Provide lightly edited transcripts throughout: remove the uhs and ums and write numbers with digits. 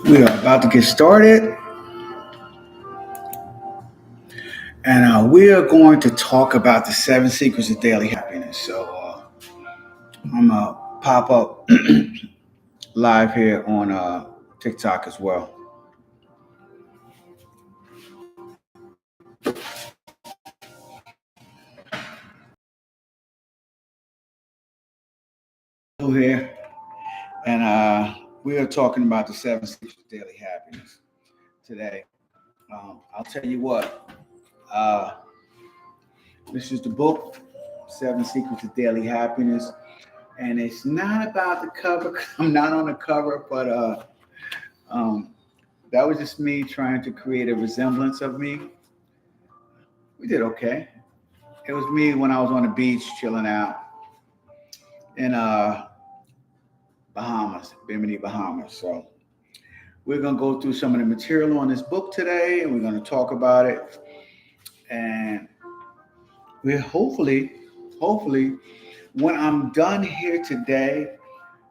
We are about to get started, and we are going to talk about the seven secrets of daily happiness. So I'm gonna pop up live here on TikTok as well. Here, and we are talking about the seven secrets of daily happiness today. I'll tell you what. Uh, this is the book, Seven Secrets of Daily Happiness, and it's not about the cover. 'Cause I'm not on the cover, but um, that was just me trying to create a resemblance of me. We did okay. It was me when I was on the beach chilling out in Bahamas, Bimini, Bahamas. So we're gonna go through some of the material on this book today, and we're gonna talk about it. And we're hopefully, when I'm done here today,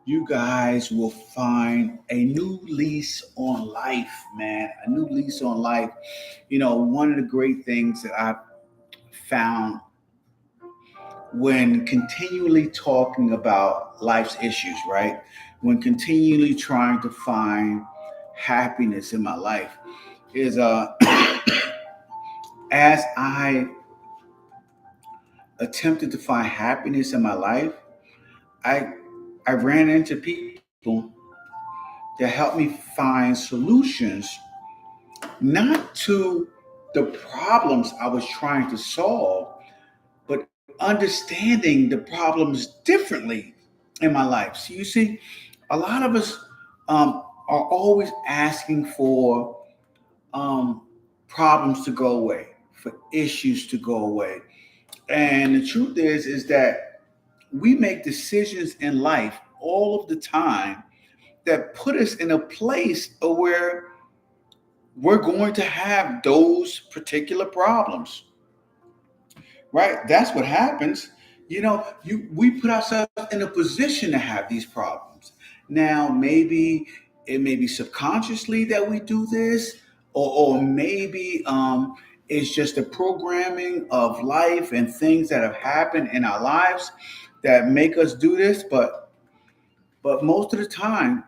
you guys will find a new lease on life, man. A new lease on life. You know, one of the great things that I've found when continually talking about life's issues, right? When continually trying to find happiness in my life is as I attempted to find happiness in my life, I I ran into people that helped me find solutions not to the problems I was trying to solve, but understanding the problems differently in my life. So you see, a lot of us are always asking for um, problems to go away, for issues to go away. And the truth is that we make decisions in life all of the time that put us in a place where we're going to have those particular problems, right? That's what happens. You know, we put ourselves in a position to have these problems. Now, maybe it may be subconsciously that we do this, or maybe it's just the programming of life and things that have happened in our lives that make us do this. But most of the time,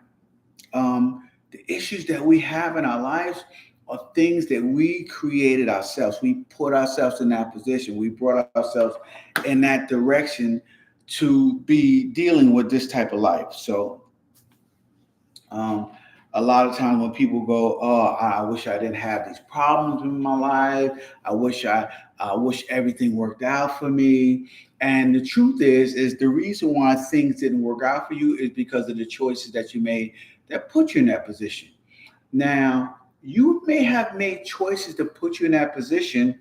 the issues that we have in our lives are things that we created ourselves. We put ourselves in that position. We brought ourselves in that direction to be dealing with this type of life. So, um, a lot of times when people go, "Oh, I wish I didn't have these problems in my life. I wish everything worked out for me." And the truth is the reason why things didn't work out for you is because of the choices that you made that put you in that position. Now, you may have made choices to put you in that position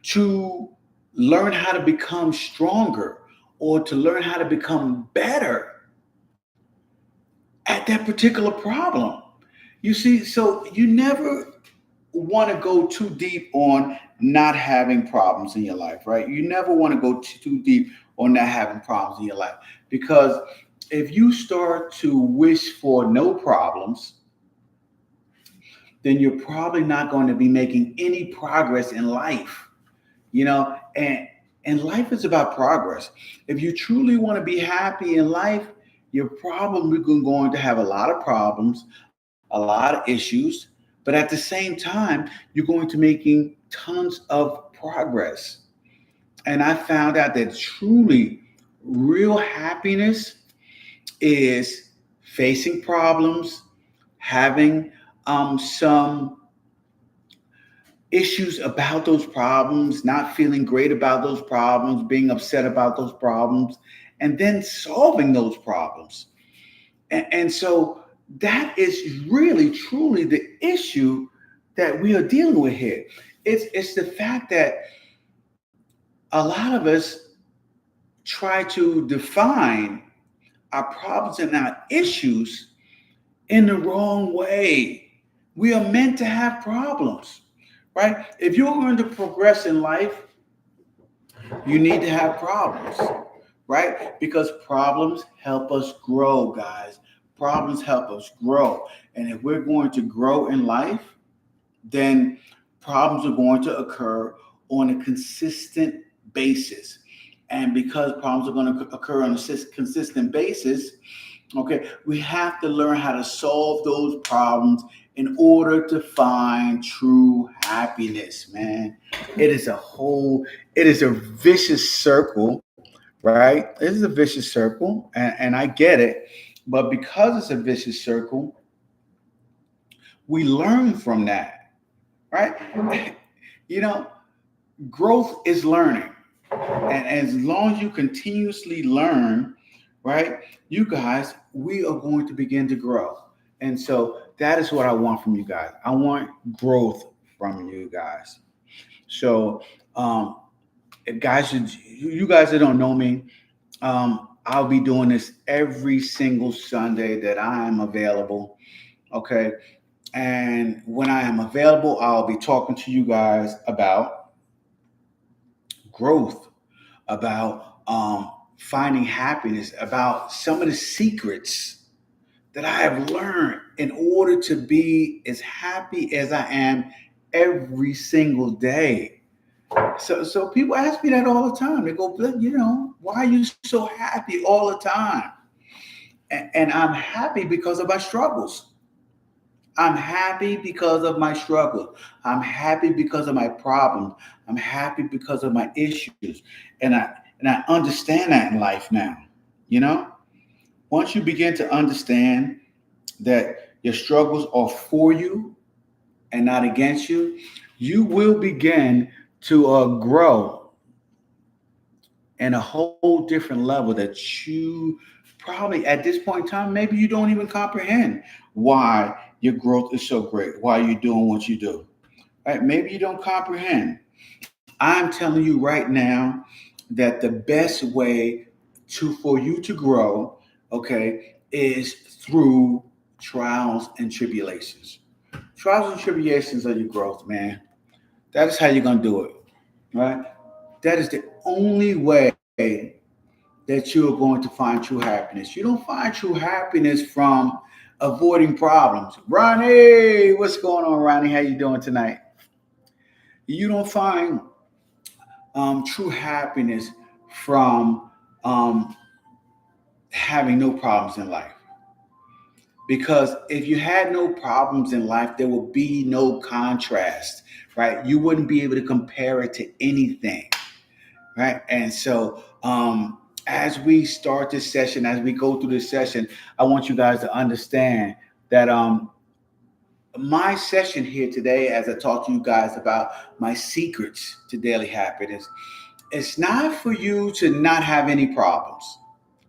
to learn how to become stronger or to learn how to become better at that particular problem. You see, so you never want to go too deep on not having problems in your life, right? You never want to go too deep on not having problems in your life because if you start to wish for no problems, then you're probably not going to be making any progress in life, you know, and life is about progress. If you truly want to be happy in life, you're probably going to have a lot of problems, a lot of issues, but at the same time, you're going to making tons of progress. And I found out that truly real happiness is facing problems, having some issues about those problems, not feeling great about those problems, being upset about those problems, and then solving those problems. And so that is really, truly the issue that we are dealing with here. It's the fact that a lot of us try to define our problems and our issues in the wrong way. We are meant to have problems, right? If you're going to progress in life, you need to have problems, right? Because problems help us grow, guys. Problems help us grow. And if we're going to grow in life, then problems are going to occur on a consistent basis. And because problems are going to occur on a consistent basis, okay, we have to learn how to solve those problems in order to find true happiness, man. It is a vicious circle, right? It is a vicious circle, and I get it. But because it's a vicious circle, we learn from that, right? You know, growth is learning. And as long as you continuously learn, right, you guys, we are going to begin to grow. And so that is what I want from you guys. I want growth from you guys. So, guys, you guys that don't know me, I'll be doing this every single Sunday that I am available. Okay. And when I am available, I'll be talking to you guys about growth, about finding happiness, about some of the secrets that I have learned in order to be as happy as I am every single day. So people ask me that all the time. They go, why are you so happy all the time? And I'm happy because of my struggles. I'm happy because of my struggles. I'm happy because of my problems. I'm happy because of my issues. And I understand that in life now. You know, once you begin to understand that your struggles are for you and not against you, you will begin to grow in a whole different level that you probably at this point in time, maybe you don't even comprehend why your growth is so great, why you're doing what you do. Right? Maybe you don't comprehend. I'm telling you right now that the best way for you to grow, okay, is through trials and tribulations. Trials and tribulations are your growth, man. That is how you're gonna do it, right? That is the only way that you are going to find true happiness. You don't find true happiness from avoiding problems. Ronnie, what's going on, Ronnie? How you doing tonight? You don't find true happiness from um, having no problems in life. Because if you had no problems in life, there would be no contrast, right? You wouldn't be able to compare it to anything, right? And so, as we start this session, as we go through this session, I want you guys to understand that my session here today, as I talk to you guys about my secrets to daily happiness, it's not for you to not have any problems,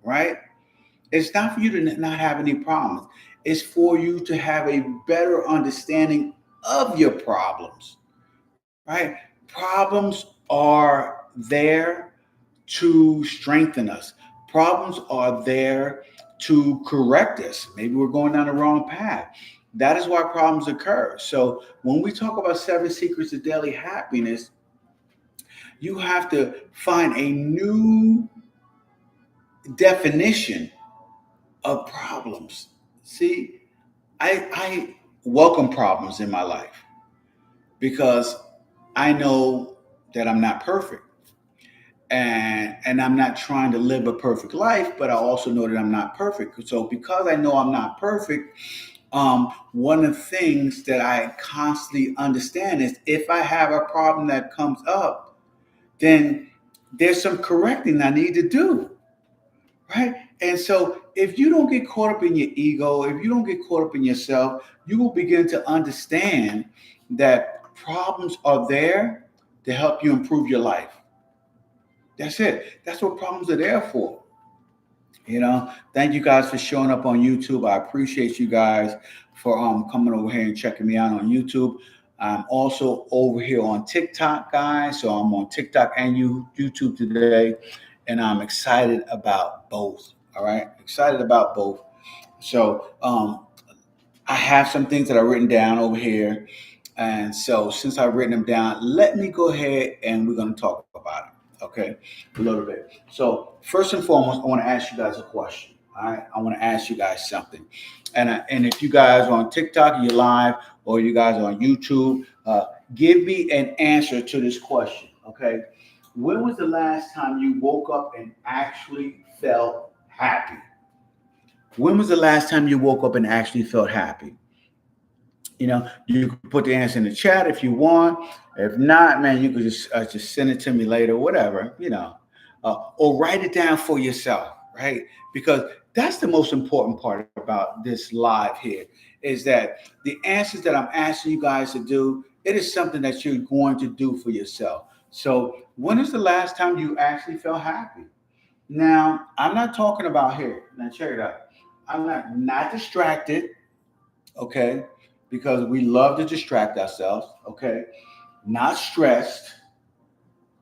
right? It's not for you to not have any problems. It's for you to have a better understanding of your problems, right? Problems are there to strengthen us. Problems are there to correct us. Maybe we're going down the wrong path. That is why problems occur. So when we talk about 7 secrets of daily happiness, you have to find a new definition of problems. See, I welcome problems in my life because I know that I'm not perfect. And I'm not trying to live a perfect life, but I also know that I'm not perfect. So because I know I'm not perfect, one of the things that I constantly understand is if I have a problem that comes up, then there's some correcting I need to do, right? And so if you don't get caught up in your ego, if you don't get caught up in yourself, you will begin to understand that problems are there to help you improve your life. That's it. That's what problems are there for. Thank you guys for showing up on YouTube. I appreciate you guys for coming over here and checking me out on YouTube. I'm also over here on TikTok, guys. So I'm on TikTok and YouTube today, and I'm excited about both. All right, excited about both. So I have some things that are written down over here, and so since I've written them down, let me go ahead and we're going to talk about it. Okay, a little bit. So first and foremost, I want to ask you guys a question. I want to ask you guys something, and if you guys are on TikTok, you're live, or you guys are on YouTube, give me an answer to this question. Okay, when was the last time you woke up and actually felt happy? When was the last time you woke up and actually felt happy? You can put the answer in the chat if you want. If not, man, you could just send it to me later, whatever, or write it down for yourself, right? Because that's the most important part about this live here is that the answers that I'm asking you guys to do, it is something that you're going to do for yourself. So, when is the last time you actually felt happy? Now, I'm not talking about here. Now, check it out. I'm not distracted, okay? Because we love to distract ourselves, okay? Not stressed,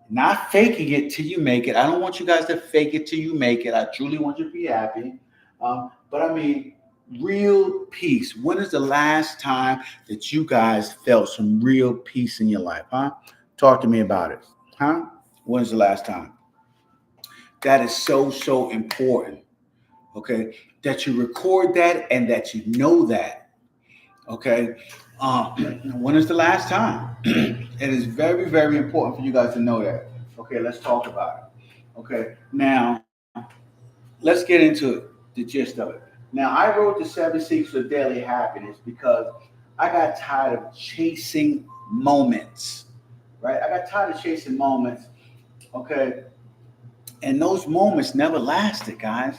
not faking it till you make it. I don't want you guys to fake it till you make it. I truly want you to be happy. But I mean, real peace. When is the last time that you guys felt some real peace in your life, huh? Talk to me about it, huh? When's the last time? That is so, so important, okay? That you record that and that you know that. Okay. Um, when is the last time? It is very, very important for you guys to know that. Okay, let's talk about it. Okay, now let's get into it, the gist of it. Now, I wrote the seven secrets of daily happiness because I got tired of chasing moments, right? I got tired of chasing moments, okay? And those moments never lasted, guys.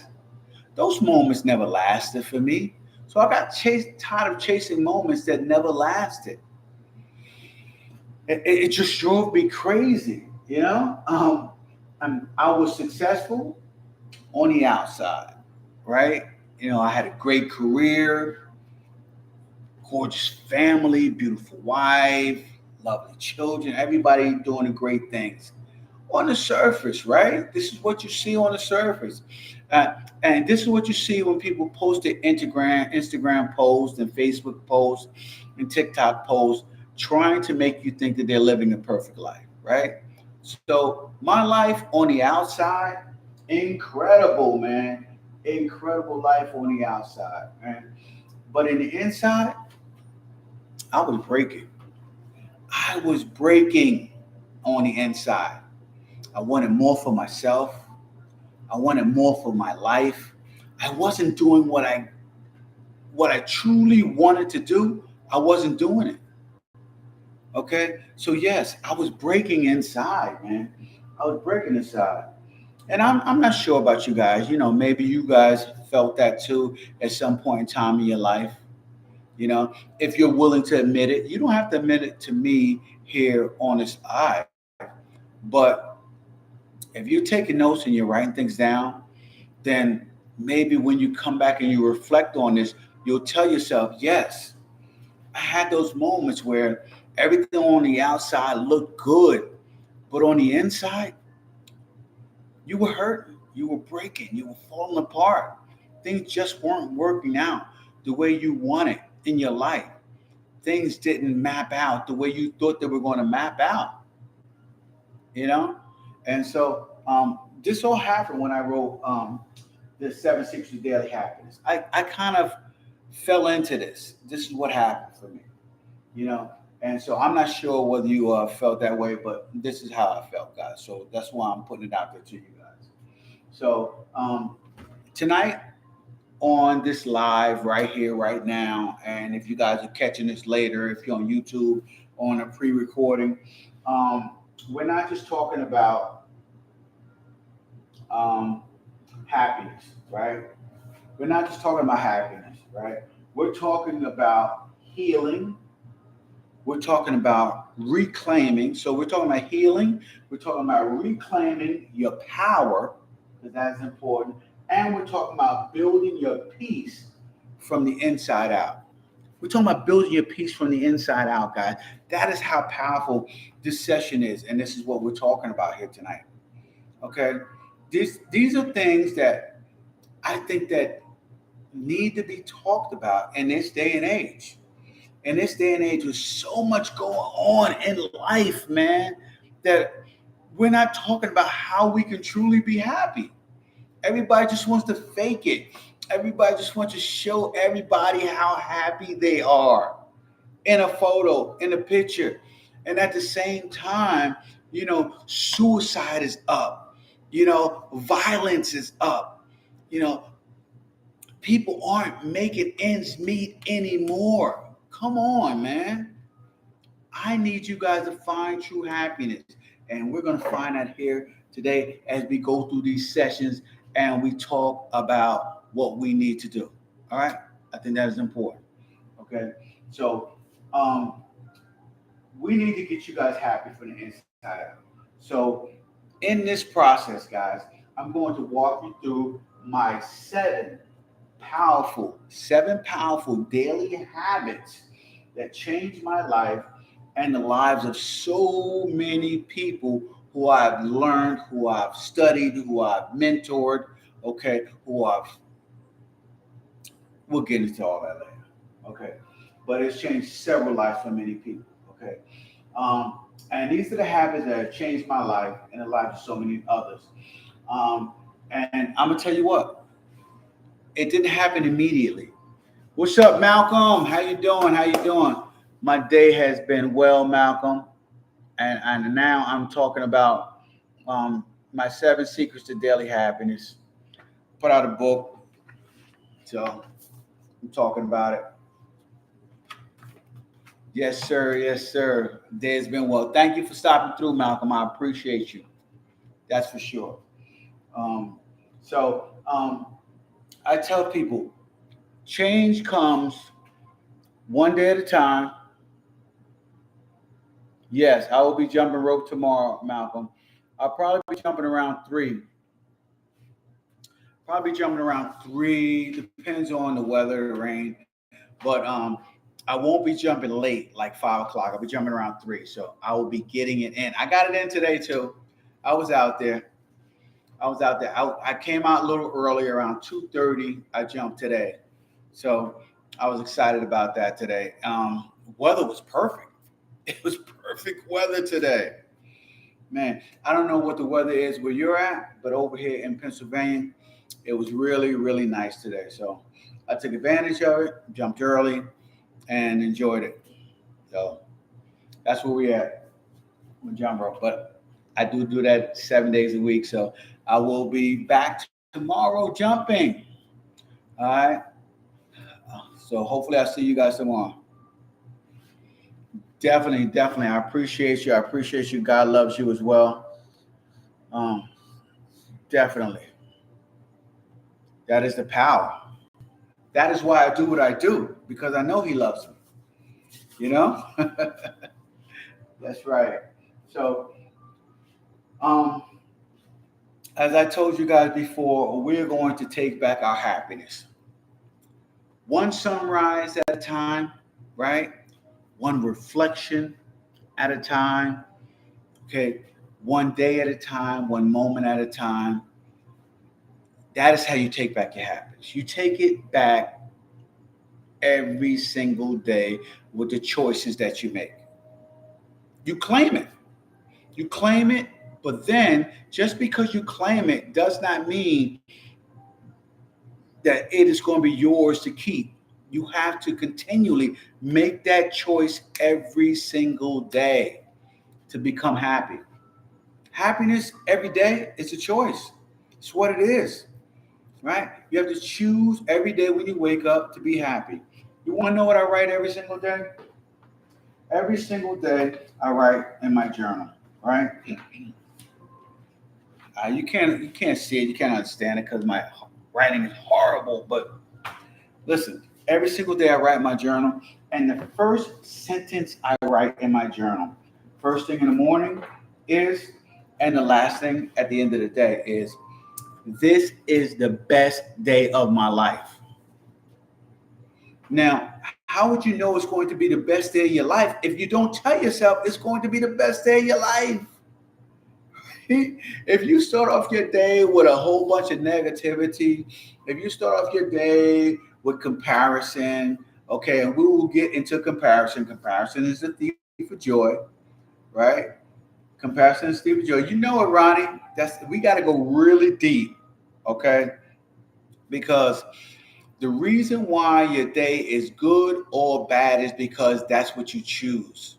Those moments never lasted for me. So I got tired of chasing moments that never lasted. It just drove me crazy. I was successful on the outside, right? I had a great career, gorgeous family, beautiful wife, lovely children, everybody doing the great things on the surface, right? This is what you see on the surface. Uh, and this is what you see when people post their Instagram posts and Facebook posts and TikTok posts, trying to make you think that they're living a perfect life, right? So my life on the outside, incredible, man. Incredible life on the outside, man. But in the inside, I was breaking. I was breaking on the inside. I wanted more for myself. I wanted more for my life. I wasn't doing what I truly wanted to do. I wasn't doing it. Okay? So yes, I was breaking inside, man. I was breaking inside. And I'm not sure about you guys. Maybe you guys felt that too at some point in time in your life. If you're willing to admit it, you don't have to admit it to me here on this eye. But if you're taking notes and you're writing things down, then maybe when you come back and you reflect on this, you'll tell yourself, yes, I had those moments where everything on the outside looked good, but on the inside, you were hurting, you were breaking, you were falling apart. Things just weren't working out the way you wanted in your life. Things didn't map out the way you thought they were going to map out, you know? And so this all happened when I wrote the Seven Secrets of Daily Happiness. I kind of fell into this. This is what happened for me, you know. And so I'm not sure whether you felt that way, but this is how I felt, guys. So that's why I'm putting it out there to you guys. So tonight on this live right here, right now, and if you guys are catching this later, if you're on YouTube on a pre-recording, um, we're not just talking about um, happiness, right? We're not just talking about happiness, right? We're talking about healing. We're talking about reclaiming. So we're talking about healing. We're talking about reclaiming your power, because that's important. And we're talking about building your peace from the inside out. We're talking about building your peace from the inside out, guys. That is how powerful this session is. And this is what we're talking about here tonight. Okay? These are things that I think that need to be talked about in this day and age. In this day and age, with so much going on in life, man, that we're not talking about how we can truly be happy. Everybody just wants to fake it. Everybody just wants to show everybody how happy they are in a photo, in a picture. And at the same time, suicide is up. Violence is up. You know, people aren't making ends meet anymore. Come on, man. I need you guys to find true happiness. And we're going to find that here today as we go through these sessions and we talk about what we need to do. All right? I think that is important. Okay? So, we need to get you guys happy from the inside out. So, in this process, guys, I'm going to walk you through my seven powerful daily habits that changed my life and the lives of so many people who I've learned, who I've studied, who I've mentored, okay, we'll get into all that later, okay. But it's changed several lives for many people, okay. And these are the habits that have changed my life and the lives of so many others. And I'm gonna tell you what, it didn't happen immediately. What's up, Malcolm? How you doing? How you doing? My day has been well, Malcolm, and now I'm talking about my 7 secrets to daily happiness. Put out a book, so I'm talking about it. Yes, sir. Yes, sir. Day's been well. Thank you for stopping through, Malcolm. I appreciate you. That's for sure. Um, so I tell people, change comes one day at a time. Yes, I will be jumping rope tomorrow, Malcolm. I'll probably be jumping around 3. Probably jumping around 3. Depends on the weather, the rain. But I won't be jumping late, like 5 o'clock. I'll be jumping around 3. So I will be getting it in. I got it in today too. I was out there. I came out a little early, around 2:30. I jumped today. So I was excited about that today. Weather was perfect. It was perfect weather today. Man, I don't know what the weather is where you're at, but over here in Pennsylvania, it was really, really nice today. So I took advantage of it, jumped early, and enjoyed it. So that's where we at with jump rope. But I do that 7 days a week. So I will be back tomorrow jumping. All right. So hopefully I'll see you guys tomorrow. Definitely, definitely. I appreciate you. I appreciate you. God loves you as well. Um, definitely. That is the power. That is why I do what I do, because I know He loves me. You know? That's right. So, um, as I told you guys before, we're going to take back our happiness. One sunrise at a time, right? One reflection at a time. Okay. One day at a time, one moment at a time. That is how you take back your happiness. You take it back every single day with the choices that you make. You claim it. You claim it, but then just because you claim it does not mean that it is going to be yours to keep. You have to continually make that choice every single day to become happy. Happiness every day is a choice. It's what it is, right? You have to choose every day when you wake up to be happy. You want to know what I write every single day? Every single day I write in my journal, right? You can't see it, you can't understand it because my writing is horrible. But listen, every single day I write in my journal, and the first sentence I write in my journal, first thing in the morning is, and the last thing at the end of the day is, this is the best day of my life. Now, how would you know it's going to be the best day of your life if you don't tell yourself it's going to be the best day of your life? If you start off your day with a whole bunch of negativity, if you start off your day with comparison, okay, and we will get into comparison. Comparison is the thief of joy, right? Comparison is the thief of joy. You know it, Ronnie. We got to go really deep. Okay, because the reason why your day is good or bad is because that's what you choose.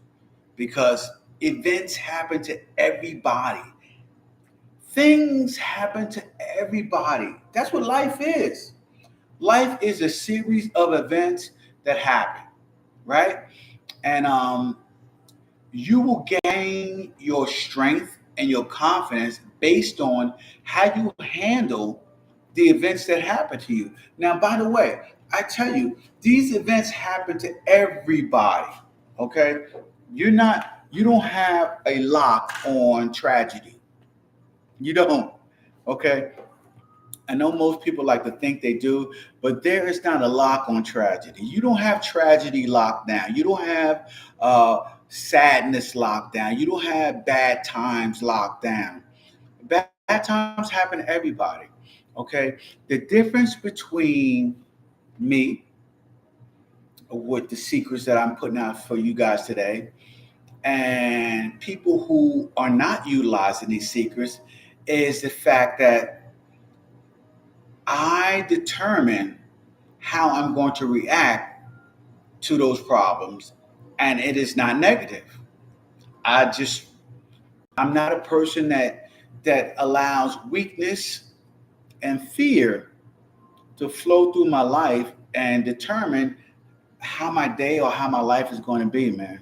Because events happen to everybody. Things happen to everybody. That's what life is. Life is a series of events that happen, right? And you will gain your strength and your confidence based on how you handle the events that happen to you. Now, by the way, I tell you, these events happen to everybody. Okay, you don't have a lock on tragedy. You don't. Okay, I know most people like to think they do, but there is not a lock on tragedy. You don't have tragedy locked down. You don't have sadness locked down. You don't have bad times locked down. Bad times happen to everybody. Okay. The difference between me with the secrets that I'm putting out for you guys today and people who are not utilizing these secrets is the fact that I determine how I'm going to react to those problems, and it is not negative. I just I'm not a person that allows weakness and fear to flow through my life and determine how my day or how my life is going to be, man.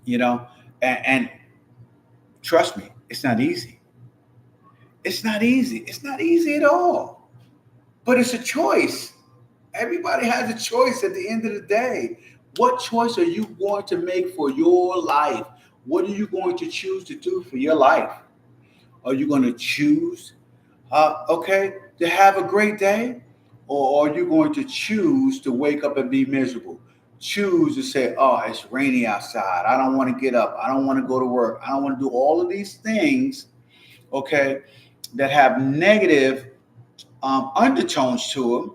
You know, and trust me, it's not easy. It's not easy. It's not easy at all. But it's a choice. Everybody has a choice at the end of the day. What choice are you going to make for your life? What are you going to choose to do for your life? Are you going to choose, okay, to have a great day? Or are you going to choose to wake up and be miserable? Choose to say, oh, it's rainy outside. I don't want to get up. I don't want to go to work. I don't want to do all of these things, okay, that have negative undertones to them,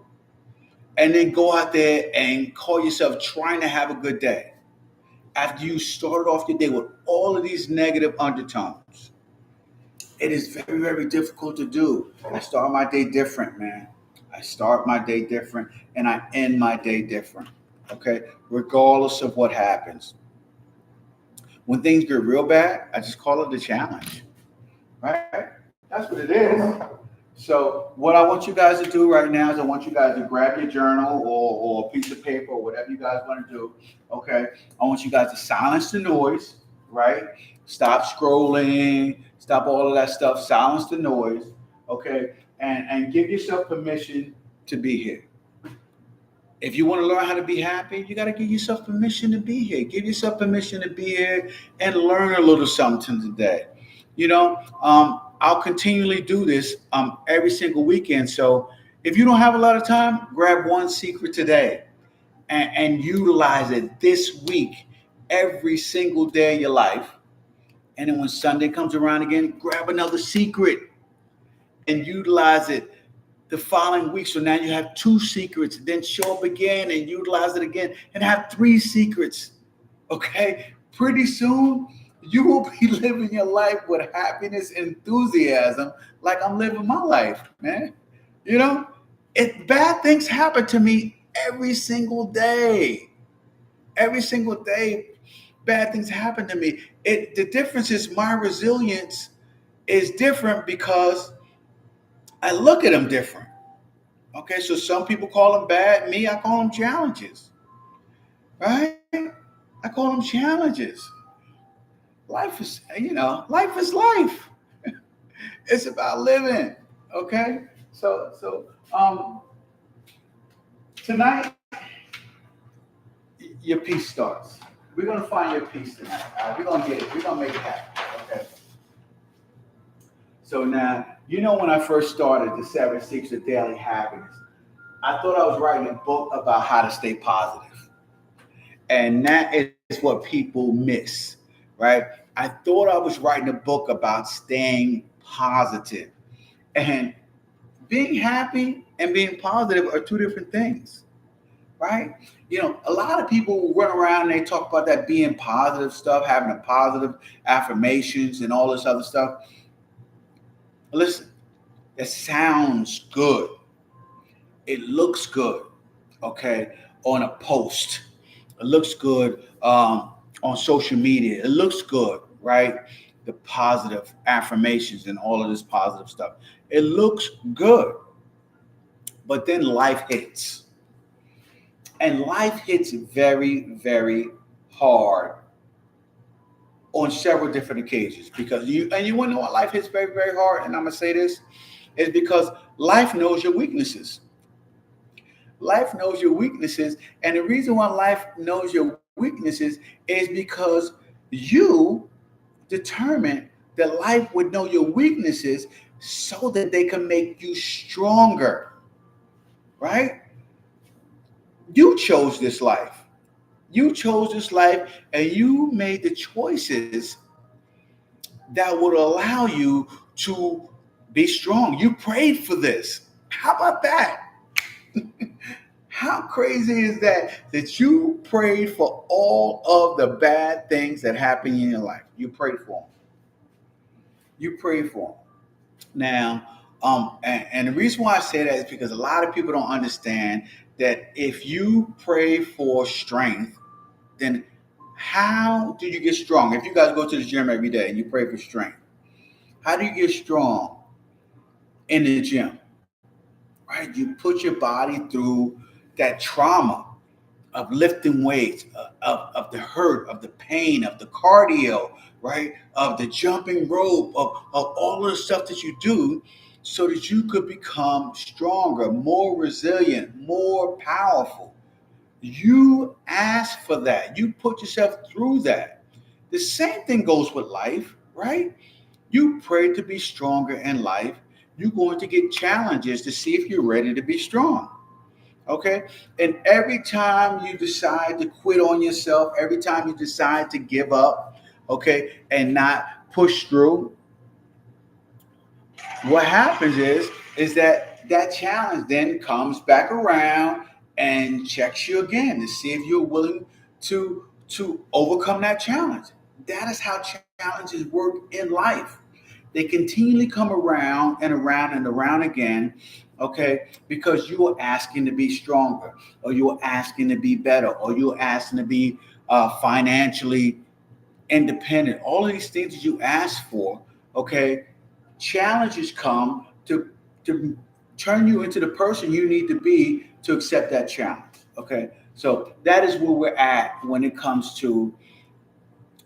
and then go out there and call yourself trying to have a good day after you started off your day with all of these negative undertones. It is very, very difficult to do. I start my day different, man. I start my day different and I end my day different. Okay. Regardless of what happens. When things get real bad, I just call it a challenge. Right? That's what it is. So, what I want you guys to do right now is I want you guys to grab your journal or a piece of paper or whatever you guys want to do. Okay. I want you guys to silence the noise, right? Stop scrolling, stop all of that stuff, silence the noise, okay? And give yourself permission to be here. If you want to learn how to be happy, you got to give yourself permission to be here. Give yourself permission to be here and learn a little something today. I'll continually do this every single weekend. So if you don't have a lot of time, grab one secret today and utilize it this week, every single day of your life. And then when Sunday comes around again, grab another secret and utilize it the following week. So now you have two secrets, then show up again and utilize it again and have three secrets. Okay. Pretty soon you will be living your life with happiness and enthusiasm like I'm living my life, man. You know, bad things happen to me every single day. Every single day, bad things happen to me. The difference is my resilience is different because I look at them different. Okay, so some people call them bad. Me, I call them challenges. Right? I call them challenges. Life is life. It's about living. Okay, so tonight your peace starts. We're gonna find your peace tonight. All right, we're gonna get it. We're gonna make it happen. Okay. So now, when I first started the Seven Secrets of Daily Happiness, I thought I was writing a book about how to stay positive. And that is what people miss, right? I thought I was writing a book about staying positive. And being happy and being positive are two different things, right? A lot of people run around and they talk about that being positive stuff, having a positive affirmations and all this other stuff. Listen, It sounds good. It looks good, okay, on a post. It looks good on social media. It looks good, right? The positive affirmations and all of this positive stuff. It looks good, but then life hits. And life hits very, very hard on several different occasions because you want to know what life hits very, very hard. And I'm gonna say this is because life knows your weaknesses. Life knows your weaknesses, and the reason why life knows your weaknesses is because you determined that life would know your weaknesses so that they can make you stronger, right? You chose this life. You chose this life, and you made the choices that would allow you to be strong. You prayed for this. How about that? How crazy is that? That you prayed for all of the bad things that happen in your life. You prayed for them. You prayed for them. Now, and the reason why I say that is because a lot of people don't understand that if you pray for strength, then how do you get strong? If you guys go to the gym every day and you pray for strength, how do you get strong in the gym? Right? You put your body through that trauma of lifting weights, of the hurt, of the pain, of the cardio, right? Of the jumping rope, of all of the stuff that you do so that you could become stronger, more resilient, more powerful. You ask for that. You put yourself through that. The same thing goes with life, right? You pray to be stronger in life. You're going to get challenges to see if you're ready to be strong. Okay. And every time you decide to quit on yourself, every time you decide to give up, okay, and not push through, what happens is that that challenge then comes back around and checks you again to see if you're willing to overcome that challenge. That is how challenges work in life. They continually come around and around and around again, okay, because you are asking to be stronger, or you're asking to be better, or you're asking to be financially independent. All of these things that you ask for, okay, challenges come to turn you into the person you need to be to accept that challenge. Okay, so that is where we're at when it comes to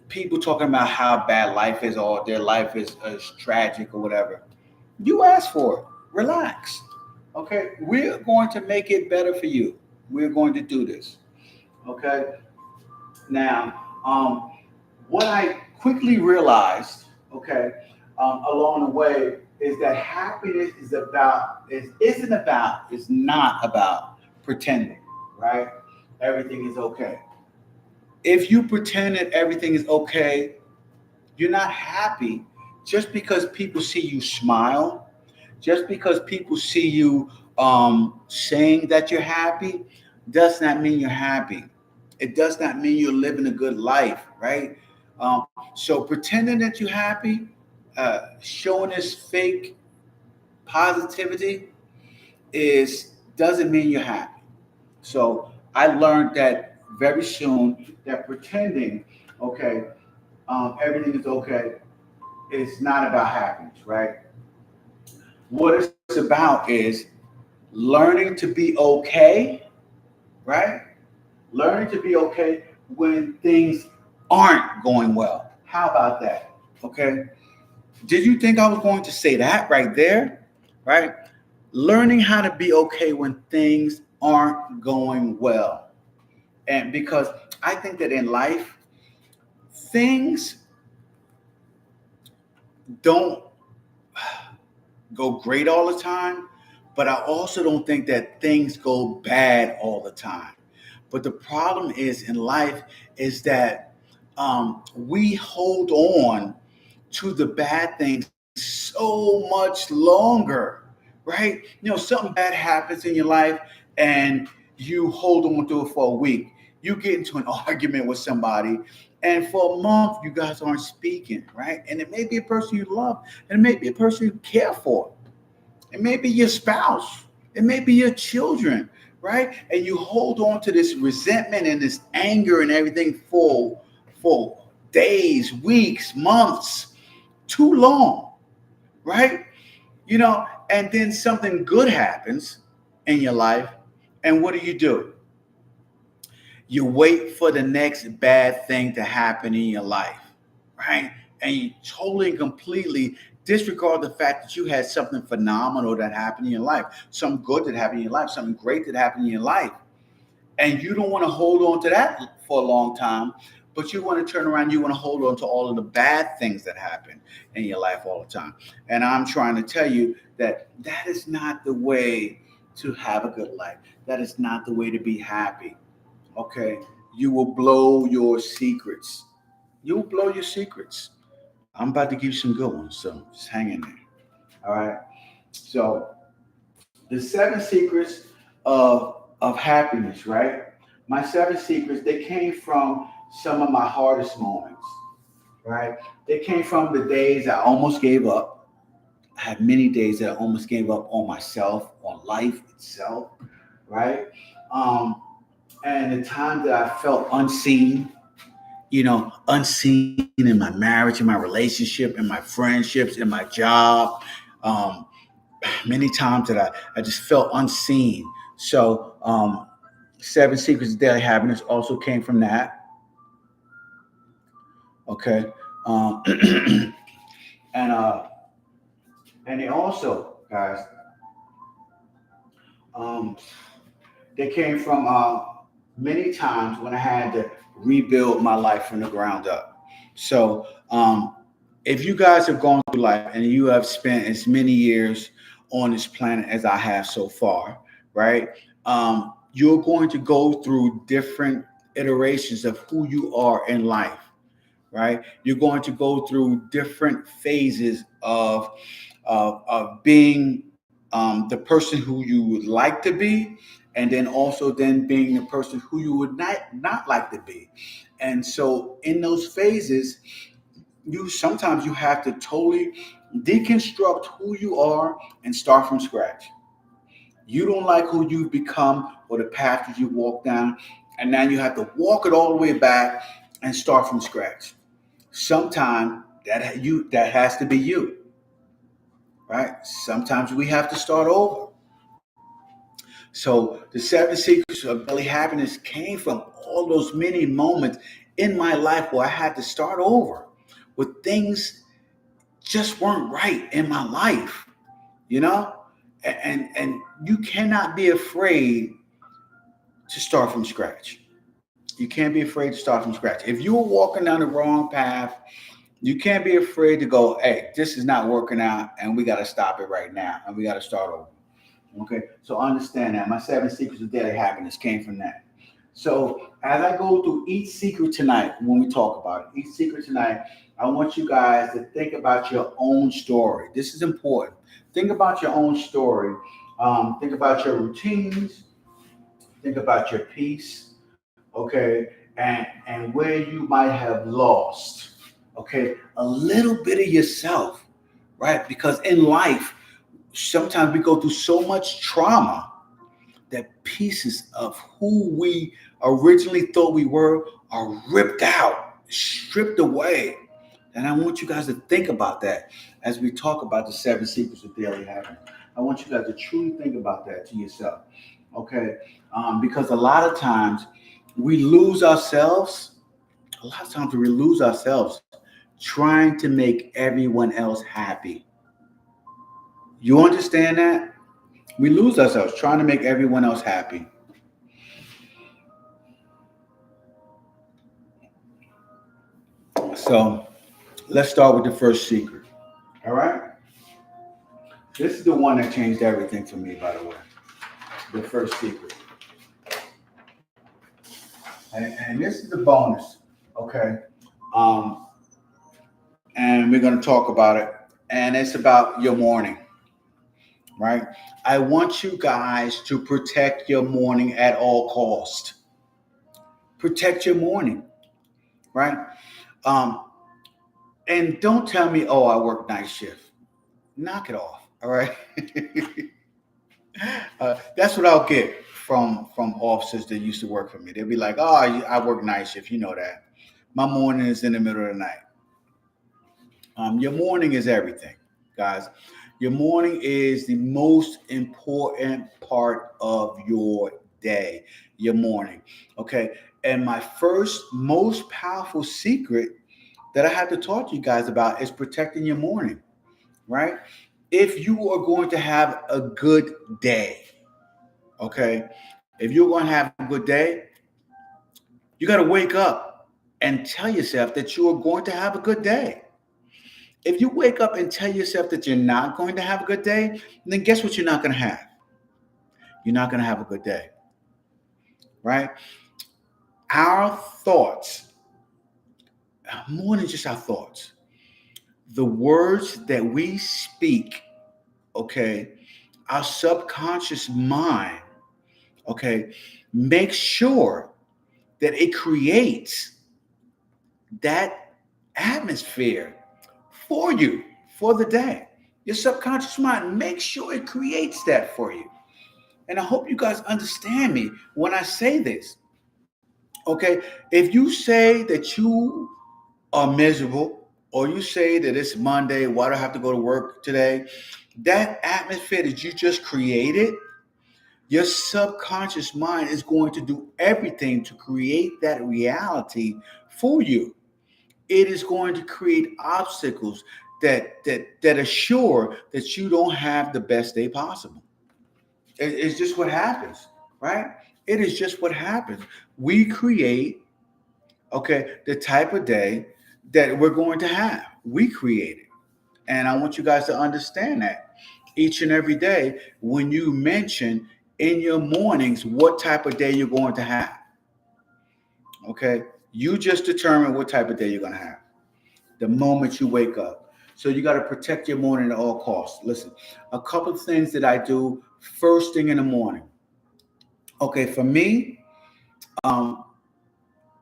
people talking about how bad life is or their life is tragic or whatever. You ask for it. Relax. Okay, we're going to make it better for you. We're going to do this. Okay. Now, what I quickly realized, okay, along the way is that happiness is not about pretending, right? Everything is okay. If you pretend that everything is okay, you're not happy just because people see you smile, just because people see you saying that you're happy, does not mean you're happy. It does not mean you're living a good life, right? So pretending that you're happy, showing this fake positivity is doesn't mean you're happy. So I learned that very soon that pretending, okay, everything is okay, is not about happiness, right? What it's about is learning to be okay, right? Learning to be okay when things aren't going well. How about that? Okay. Did you think I was going to say that right there? Right? Learning how to be okay when things aren't going well. And because I think that in life, things don't go great all the time, but I also don't think that things go bad all the time. But the problem is in life is that we hold on to the bad things so much longer, right? You know, something bad happens in your life and you hold on to it for a week. You get into an argument with somebody, and for a month, you guys aren't speaking, right? And it may be a person you love, and it may be a person you care for. It may be your spouse. It may be your children, right? And you hold on to this resentment and this anger and everything for days, weeks, months, too long, right? And then something good happens in your life, and what do? You wait for the next bad thing to happen in your life, right? And you totally and completely disregard the fact that you had something phenomenal that happened in your life, something good that happened in your life, something great that happened in your life. And you don't want to hold on to that for a long time, but you want to turn around, you want to hold on to all of the bad things that happen in your life all the time. And I'm trying to tell you that that is not the way to have a good life. That is not the way to be happy. Okay, you will blow your secrets. You'll blow your secrets. I'm about to give you some good ones, so just hang in there. All right. So the seven secrets of happiness, right? My seven secrets, they came from some of my hardest moments, right? They came from the days I almost gave up. I had many days that I almost gave up on myself, on life itself, right? Um, and the time that I felt unseen, unseen in my marriage, in my relationship, in my friendships, in my job. Um, Many times that I just felt unseen. So, Seven Secrets of Daily Happiness also came from that. Okay. Um, and they also, guys, um, they came from many times when I had to rebuild my life from the ground up. So, if you guys have gone through life and you have spent as many years on this planet as I have so far, right? You're going to go through different iterations of who you are in life, right? You're going to go through different phases of being the person who you would like to be, and then also then being the person who you would not like to be. And so in those phases, you sometimes you have to totally deconstruct who you are and start from scratch. You don't like who you've become or the path that you walk down, and now you have to walk it all the way back and start from scratch. Sometimes that has to be you, right? Sometimes we have to start over. So the seven secrets of daily happiness came from all those many moments in my life where I had to start over with things just weren't right in my life, you know? And you cannot be afraid to start from scratch. You can't be afraid to start from scratch. If you're walking down the wrong path, you can't be afraid to go, hey, this is not working out and we got to stop it right now and we got to start over. Okay, so understand that. My seven secrets of daily happiness came from that. So as I go through each secret tonight, when we talk about it, each secret tonight, I want you guys to think about your own story. This is important. Think about your own story. Think about your routines. Think about your peace. Okay, and where you might have lost. Okay, a little bit of yourself, right? Because in life, sometimes we go through so much trauma that pieces of who we originally thought we were are ripped out, stripped away. And I want you guys to think about that as we talk about the seven secrets of daily happiness. I want you guys to truly think about that to yourself, okay? Because a lot of times we lose ourselves. A lot of times we lose ourselves trying to make everyone else happy. You understand that? We lose ourselves trying to make everyone else happy. So let's start with the first secret. All right. This is the one that changed everything for me, by the way. The first secret. And this is the bonus. Okay. Um, and we're going to talk about it. And it's about your morning, right? I want you guys to protect your morning at all cost. Protect your morning, right? Um, and don't tell me, oh, I work night shift. Knock it off. All right. That's what I'll get from officers that used to work for me. They'll be like, "Oh, I work night shift. You know that. My morning is in the middle of the night." Your morning is everything, guys. Your morning is the most important part of your day. Your morning, okay. And my first most powerful secret that I have to talk to you guys about is protecting your morning, right? If you are going to have a good day, okay, if you're going to have a good day, you got to wake up and tell yourself that you are going to have a good day. If you wake up and tell yourself that you're not going to have a good day, then guess what you're not going to have? You're not going to have a good day, right? Our thoughts, more than just our thoughts, the words that we speak, okay, our subconscious mind, okay, make sure that it creates that atmosphere for you for the day. Your subconscious mind, make sure it creates that for you. And I hope you guys understand me when I say this. Okay, if you say that you are miserable, or you say that it's Monday, why do I have to go to work today? That atmosphere that you just created, your subconscious mind is going to do everything to create that reality for you. It is going to create obstacles that assure that you don't have the best day possible. It's just what happens, right? It is just what happens. We create, okay, the type of day that we're going to have. We create it. And I want you guys to understand that each and every day when you mention in your mornings what type of day you're going to have. Okay? You just determine what type of day you're going to have the moment you wake up. So you got to protect your morning at all costs. Listen, a couple of things that I do first thing in the morning. Okay, for me, um,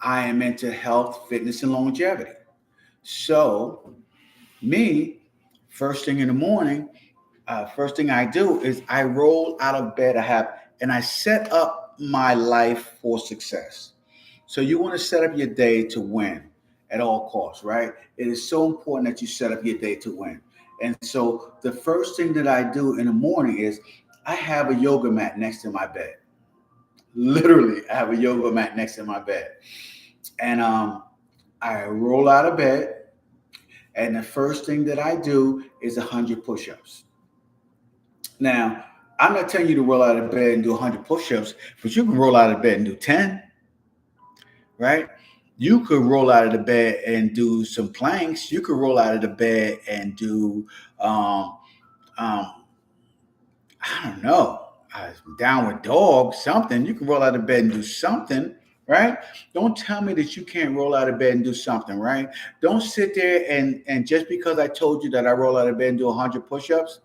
I am into health, fitness, and longevity. So, me, first thing in the morning, first thing I do is I roll out of bed. And I set up my life for success. So you want to set up your day to win at all costs, right? It is so important that you set up your day to win. And so the first thing that I do in the morning is I have a yoga mat next to my bed. Literally, I have a yoga mat next to my bed. And I roll out of bed, and the first thing that I do is 100 push-ups. Now, I'm not telling you to roll out of bed and do 100 push-ups, but you can roll out of bed and do 10, right? You could roll out of the bed and do some planks. You could roll out of the bed and do, um, um, I don't know, downward dog, something. You can roll out of bed and do something, right? Don't tell me that you can't roll out of bed and do something, right? Don't sit there and just because I told you that I roll out of bed and do 100 push-ups,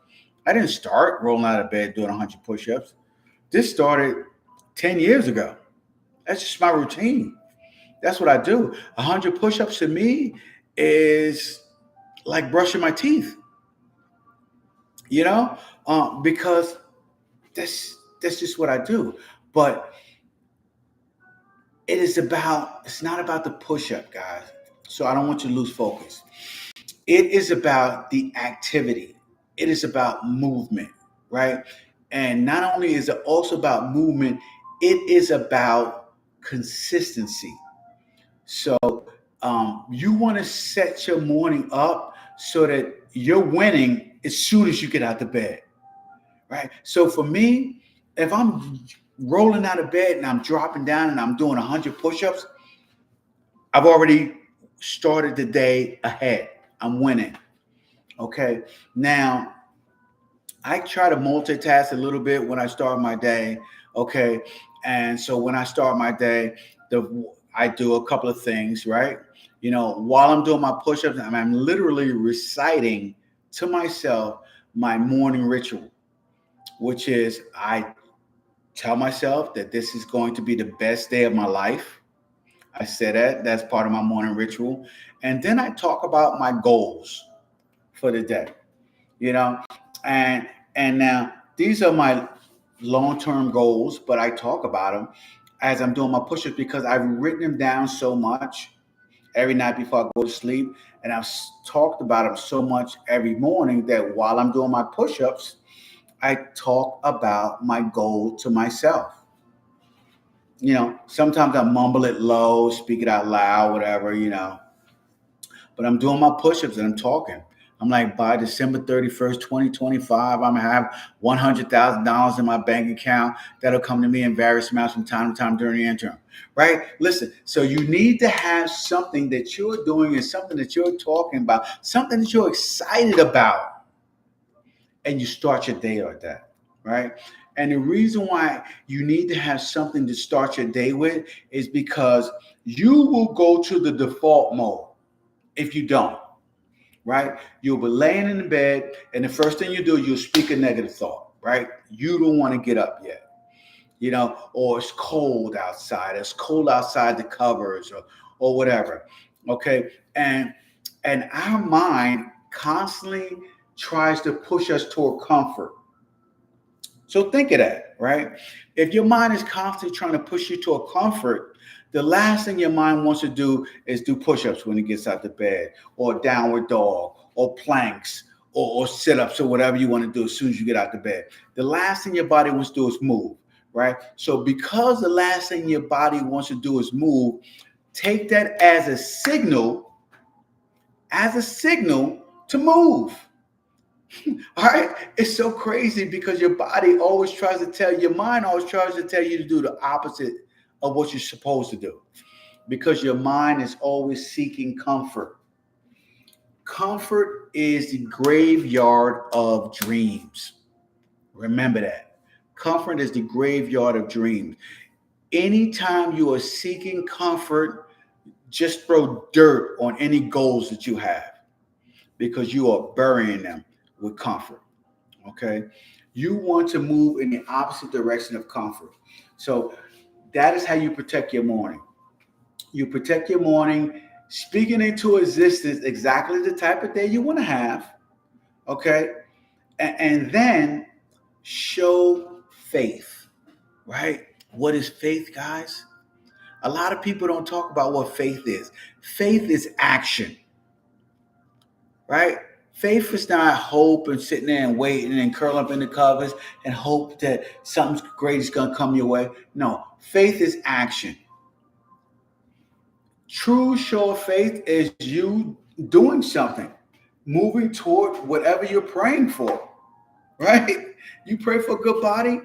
I didn't start rolling out of bed doing 100 push-ups. This started 10 years ago. That's just my routine. That's what I do. 100 push-ups to me is like brushing my teeth, you know, because that's just what I do. But it's not about the push-up, guys. So I don't want you to lose focus. It is about the activity. It is about movement, right? And not only is it also about movement, it is about consistency. So you want to set your morning up so that you're winning as soon as you get out of bed, right? So for me, if I'm rolling out of bed and I'm dropping down and I'm doing 100 push-ups, I've already started the day ahead. I'm winning. Okay. Now, I try to multitask a little bit when I start my day. Okay. And so when I start my day, I do a couple of things, right? You know, while I'm doing my push-ups, I'm literally reciting to myself my morning ritual, which is I tell myself that this is going to be the best day of my life. I say that's part of my morning ritual. And then I talk about my goals for the day. You know, And now these are my long-term goals, but I talk about them as I'm doing my push-ups because I've written them down so much every night before I go to sleep, and I've talked about them so much every morning that while I'm doing my push-ups, I talk about my goal to myself. Sometimes I mumble it low, speak it out loud, whatever. But I'm doing my push-ups and I'm talking. I'm like, by December 31st, 2025, I'm gonna have $100,000 in my bank account that'll come to me in various amounts from time to time during the interim. Right? Listen, so you need to have something that you're doing and something that you're talking about, something that you're excited about, and you start your day like that. Right? And the reason why you need to have something to start your day with is because you will go to the default mode if you don't. Right? You'll be laying in the bed, and the first thing you do, you'll speak a negative thought, right? You don't want to get up yet, or it's cold outside. It's cold outside the covers, or whatever. Okay. And our mind constantly tries to push us toward comfort. So think of that, right? If your mind is constantly trying to push you to a comfort, the last thing your mind wants to do is do push-ups when it gets out the bed, or downward dog, or planks, or sit-ups, or whatever you want to do as soon as you get out the bed. The last thing your body wants to do is move, right? So because the last thing your body wants to do is move, take that as a signal to move. All right. It's so crazy because your body always tries to your mind always tries to tell you to do the opposite of what you're supposed to do because your mind is always seeking comfort. Comfort is the graveyard of dreams. Remember that. Comfort is the graveyard of dreams. Anytime you are seeking comfort, just throw dirt on any goals that you have because you are burying them with comfort. Okay. You want to move in the opposite direction of comfort. So that is how you protect your morning. You protect your morning, speaking into existence exactly the type of day you want to have. Okay. And then show faith, right? What is faith, guys? A lot of people don't talk about what faith is. Faith is action, right? Faith is not hope and sitting there and waiting and curling up in the covers and hope that something great is going to come your way. No, faith is action. True show of faith is you doing something, moving toward whatever you're praying for, right? You pray for a good body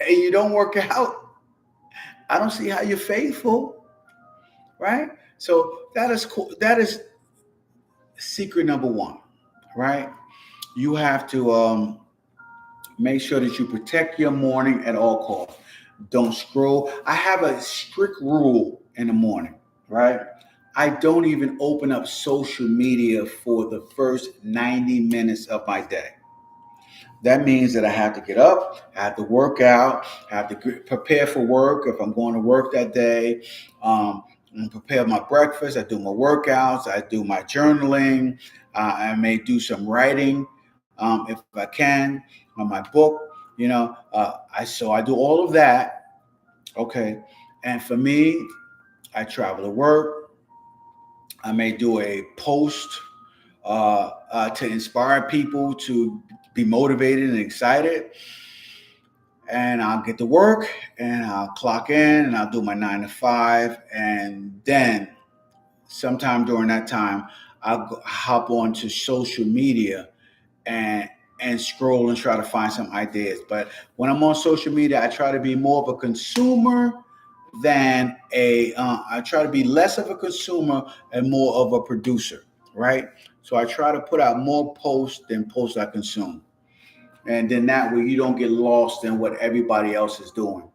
and you don't work out. I don't see how you're faithful, right? So that is cool. That is secret number one, right? You have to make sure that you protect your morning at all costs. Don't scroll. I have a strict rule in the morning, right? I don't even open up social media for the first 90 minutes of my day. That means that I have to get up, I have to work out, I have to prepare for work if I'm going to work that day. And prepare my breakfast. I do my workouts. I do my journaling. I may do some writing if I can on my book. I do all of that. Okay, and for me, I travel to work. I may do a post to inspire people to be motivated and excited. And I'll get to work and I'll clock in and I'll do my 9 to 5. And then sometime during that time, I'll hop onto social media and scroll and try to find some ideas. But when I'm on social media, I try to be more of a consumer than I try to be less of a consumer and more of a producer, right? So I try to put out more posts than posts I consume. And then that way you don't get lost in what everybody else is doing,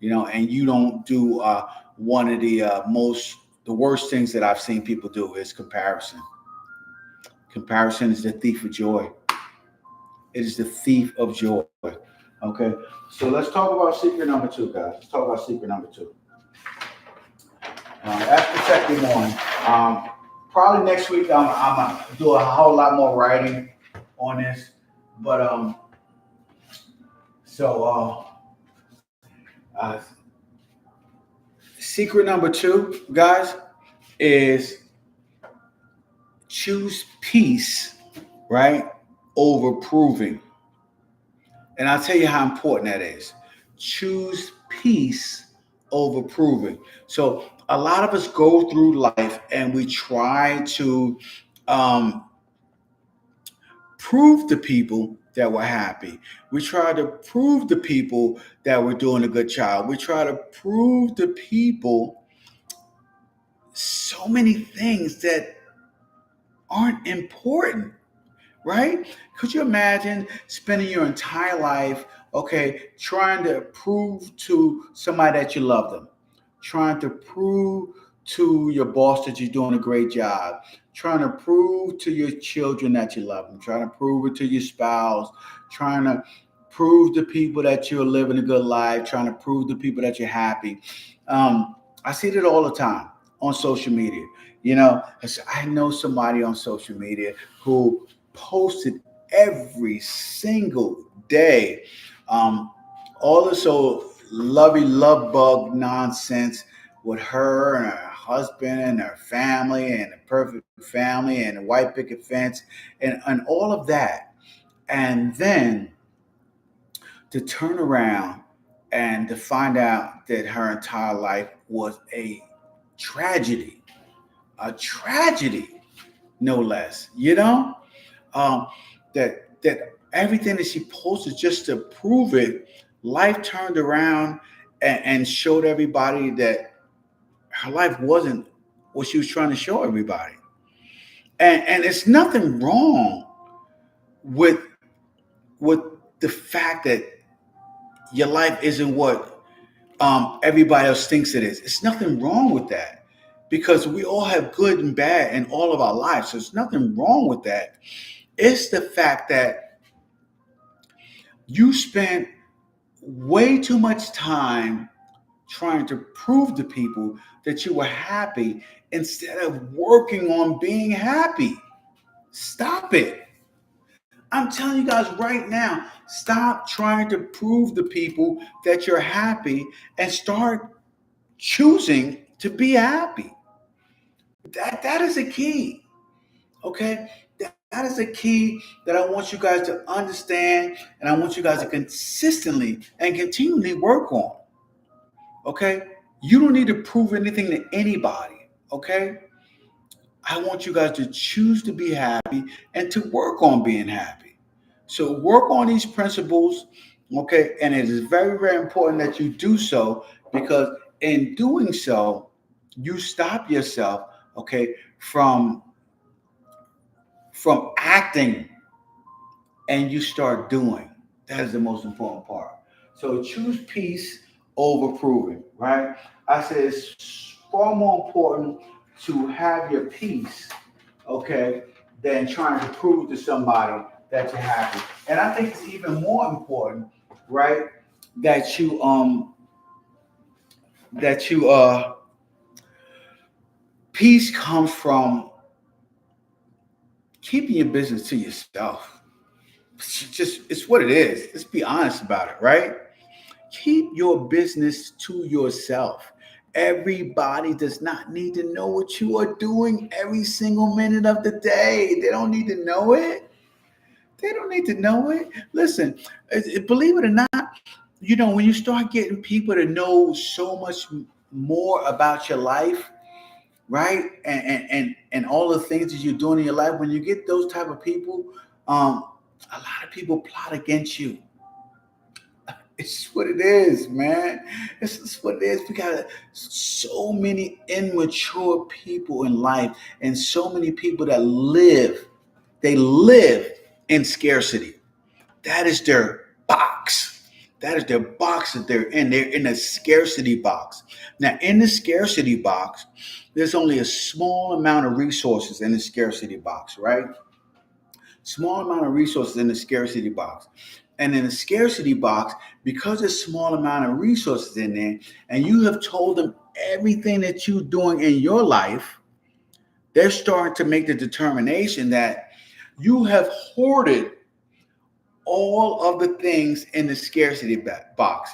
and you don't do one of the worst things that I've seen people do is comparison. Comparison is the thief of joy. It is the thief of joy. Okay. So let's talk about secret number two, guys. Let's talk about secret number two. That's protect your morning. Probably next week I'm gonna do a whole lot more writing on this. But so secret number two, guys, is choose peace, right, over proving. And I'll tell you how important that is. Choose peace over proving. So a lot of us go through life and we try to um, prove to people that we're happy. We try to prove to people that we're doing a good job. We try to prove to people so many things that aren't important, right? Could you imagine spending your entire life, okay, trying to prove to somebody that you love them, trying to prove to your boss that you're doing a great job, trying to prove to your children that you love them, trying to prove it to your spouse, trying to prove to people that you're living a good life, trying to prove to people that you're happy. I see that all the time on social media. You know, I know somebody on social media who posted every single day. Um, all this old lovey love bug nonsense with her and her husband and her family and a perfect family and a white picket fence and all of that. And then to turn around and to find out that her entire life was tragedy, a tragedy, no less. You know, um, that everything that she posted just to prove it, life turned around and showed everybody that her life wasn't what she was trying to show everybody. And it's nothing wrong with with the fact that your life isn't what everybody else thinks it is. It's nothing wrong with that because we all have good and bad in all of our lives. So there's nothing wrong with that. It's the fact that you spent way too much time trying to prove to people that you were happy instead of working on being happy. Stop it. I'm telling you guys right now, stop trying to prove to people that you're happy and start choosing to be happy. That is a key. Okay? That is a key that I want you guys to understand and I want you guys to consistently and continually work on. Okay? You don't need to prove anything to anybody. Okay? I want you guys to choose to be happy and to work on being happy. So work on these principles, okay? And it is very, very important that you do so because in doing so, you stop yourself, okay, from acting and you start doing. That is the most important part. So choose peace over proving, right? I said it's far more important to have your peace, okay, than trying to prove to somebody that you're happy. And I think it's even more important, right, that you peace comes from keeping your business to yourself. It's what it is. Let's be honest about it, right? Keep your business to yourself. Everybody does not need to know what you are doing every single minute of the day. They don't need to know it. They don't need to know it. Listen, believe it or not, you know, when you start getting people to know so much more about your life, right? And all the things that you're doing in your life, when you get those type of people, a lot of people plot against you. It's what it is, man. It's what it is. We got so many immature people in life, and so many people that they live in scarcity. That is their box. That is their box that they're in. They're in a scarcity box. Now, in the scarcity box, there's only a small amount of resources in the scarcity box, right? Small amount of resources in the scarcity box. And in the scarcity box, because there's small amount of resources in there, and you have told them everything that you're doing in your life, they're starting to make the determination that you have hoarded all of the things in the scarcity box.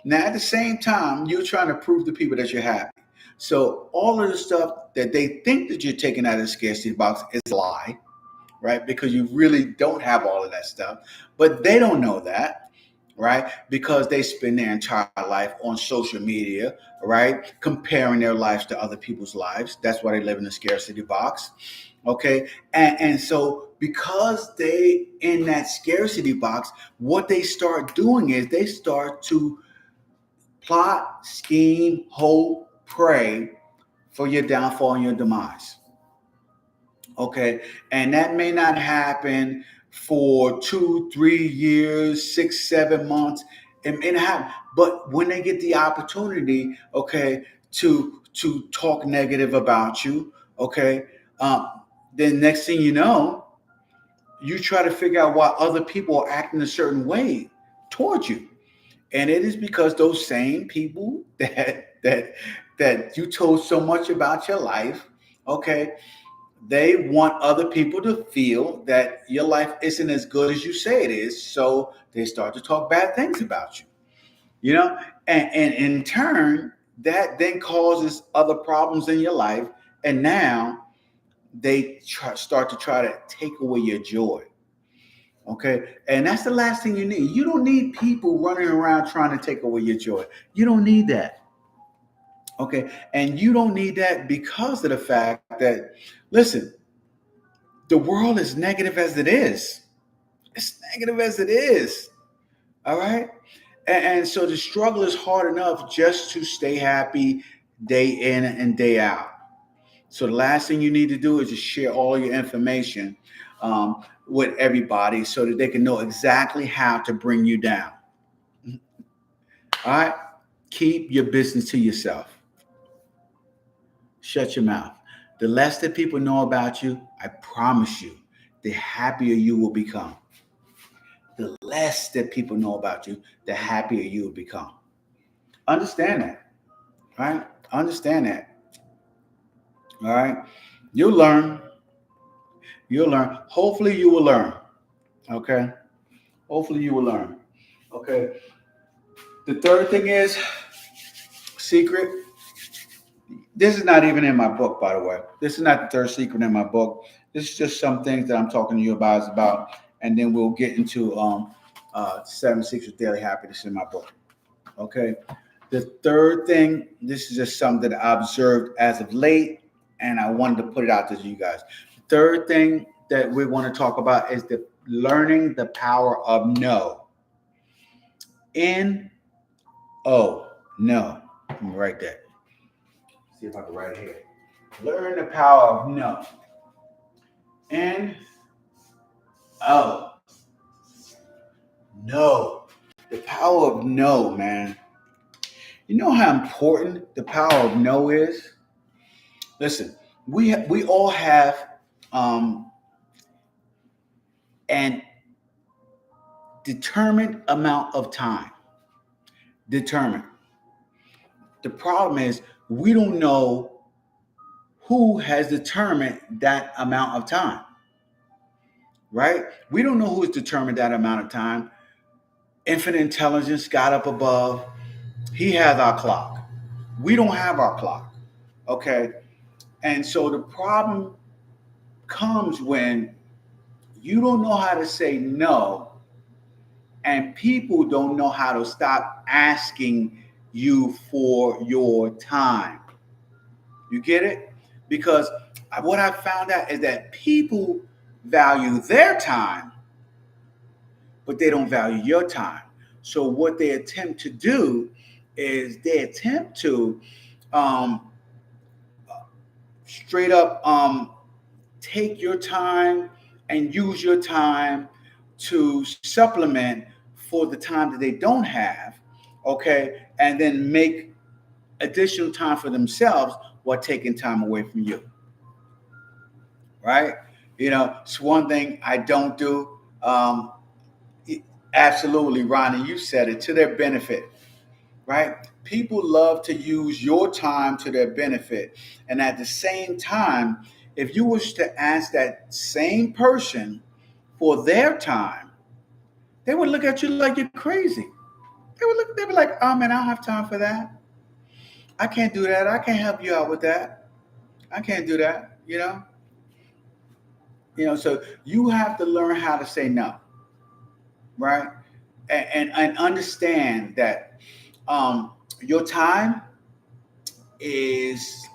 Now, at the same time, you're trying to prove to people that you're happy. So all of the stuff that they think that you're taking out of the scarcity box is a lie, right? Because you really don't have all of that stuff, but they don't know that, right? Because they spend their entire life on social media, right? Comparing their lives to other people's lives. That's why they live in the scarcity box. Okay. And so because they in that scarcity box, what they start doing is they start to plot, scheme, hope, pray for your downfall and your demise. Okay. And that may not happen for 2, 3 years, 6, 7 months. It may not happen. But when they get the opportunity, okay, to talk negative about you, okay, um, then next thing you know, you try to figure out why other people are acting a certain way towards you. And it is because those same people that you told so much about your life, okay, they want other people to feel that your life isn't as good as you say it is, so they start to talk bad things about you. You know, and in turn, that then causes other problems in your life, and now start to try to take away your joy. Okay, and that's the last thing you need. You don't need people running around trying to take away your joy. You don't need that. Okay, and you don't need that because of the fact that, listen, the world is negative as it is. It's negative as it is. All right. And so the struggle is hard enough just to stay happy day in and day out. So the last thing you need to do is just share all your information with everybody so that they can know exactly how to bring you down. All right. Keep your business to yourself. Shut your mouth. The less that people know about you, I promise you, the happier you will become. The less that people know about you, the happier you will become. Understand that, right? Understand that. All right. You'll learn. You'll learn. Hopefully, you will learn. Okay. Hopefully, you will learn. Okay. The third thing is secret. This is not even in my book, by the way. This is not the third secret in my book. This is just some things that I'm talking to you about, and then we'll get into 7 Secrets of Daily Happiness in my book. Okay. The third thing, this is just something that I observed as of late, and I wanted to put it out to you guys. The third thing that we want to talk about is the learning the power of no. N-O, no. Let me write that. See if I can write it here. Learn the power of no. N-O, no. The power of no, man. You know how important the power of no is? Listen, we all have um, an determined amount of time. Determined. The problem is we don't know who has determined that amount of time. Right? We don't know who has determined that amount of time. Infinite intelligence, God up above, He has our clock. We don't have our clock. Okay. And so the problem comes when you don't know how to say no, and people don't know how to stop asking you for your time. You get it? Because what I found out is that people value their time, but they don't value your time. So what they attempt to do is they attempt to um, straight up take your time and use your time to supplement for the time that they don't have, okay, and then make additional time for themselves while taking time away from you, right? You know, it's one thing I don't do. Absolutely, Ronnie, you said it, to their benefit, right? People love to use your time to their benefit. And at the same time, if you wish to ask that same person for their time, they would look at you like you're crazy. They'd be like, oh man, I don't have time for that. I can't do that. I can't help you out with that. I can't do that. So you have to learn how to say no, right? And understand that your time is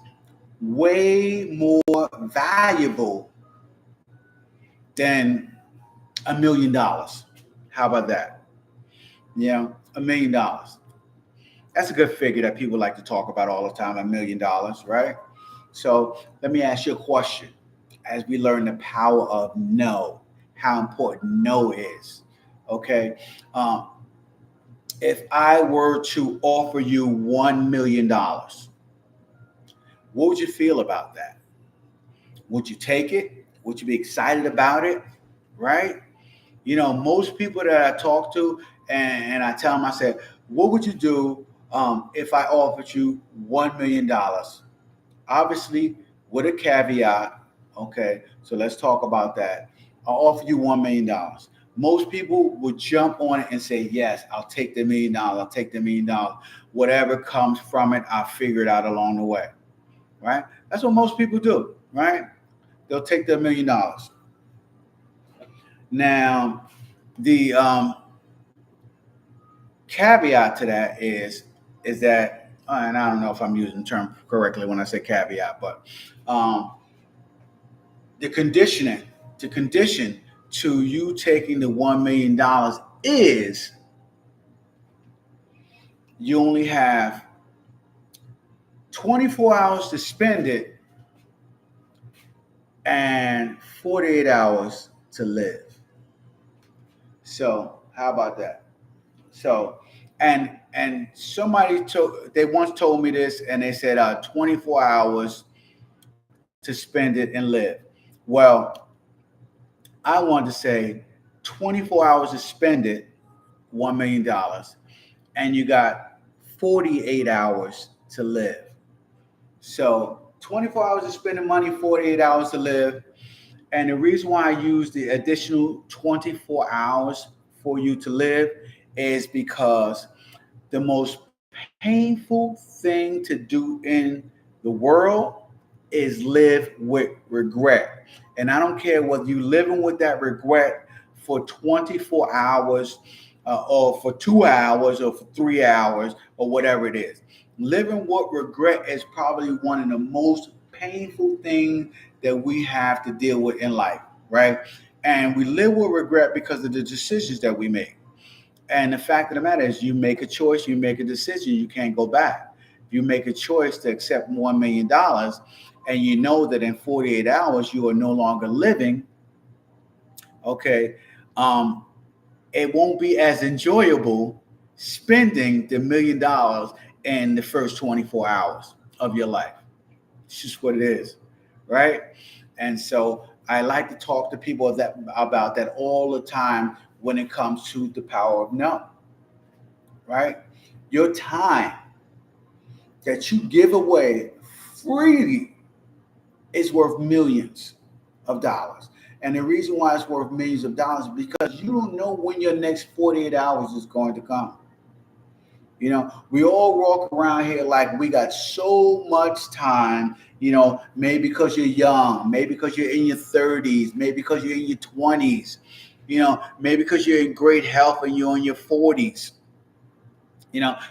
way more valuable than $1 million. How about that? $1 million. That's a good figure that people like to talk about all the time, $1 million, right? So let me ask you a question as we learn the power of no, how important no is. Okay. Um, if I were to offer you $1 million, what would you feel about that? Would you take it? Would you be excited about it? Right? Most people that I talk to, and I tell them, I said, what would you do if I offered you $1 million? Obviously, with a caveat. Okay, so let's talk about that. I'll offer you $1 million. Most people would jump on it and say, yes, I'll take the $1 million. I'll take the $1 million. Whatever comes from it, I'll figure it out along the way. Right? That's what most people do. Right? They'll take their $1 million. Now, the caveat to that is that, and I don't know if I'm using the term correctly when I say caveat, but um, the conditioning, the condition to you taking the $1 million is you only have 24 hours to spend it and 48 hours to live. So how about that? So and somebody they once told me this, and they said 24 hours to spend it and live. Well, I wanted to say 24 hours to spend it, $1 million, and you got 48 hours to live. So 24 hours to spend the money, 48 hours to live. And the reason why I use the additional 24 hours for you to live is because the most painful thing to do in the world is live with regret. And I don't care whether you're living with that regret for 24 hours or for 2 hours or for 3 hours or whatever it is. Living with regret is probably one of the most painful things that we have to deal with in life, right? And we live with regret because of the decisions that we make. And the fact of the matter is, you make a choice, you make a decision, you can't go back. You make a choice to accept $1 million, and you know that in 48 hours you are no longer living. Okay, um, it won't be as enjoyable spending the $1 million in the first 24 hours of your life. It's just what it is, right? And so I like to talk to people about that all the time when it comes to the power of no, right? Your time that you give away freely is worth millions of dollars. And the reason why it's worth millions of dollars is because you don't know when your next 48 hours is going to come. We all walk around here like we got so much time, maybe because you're young, maybe because you're in your 30s, maybe because you're in your 20s, maybe because you're in great health and you're in your 40s.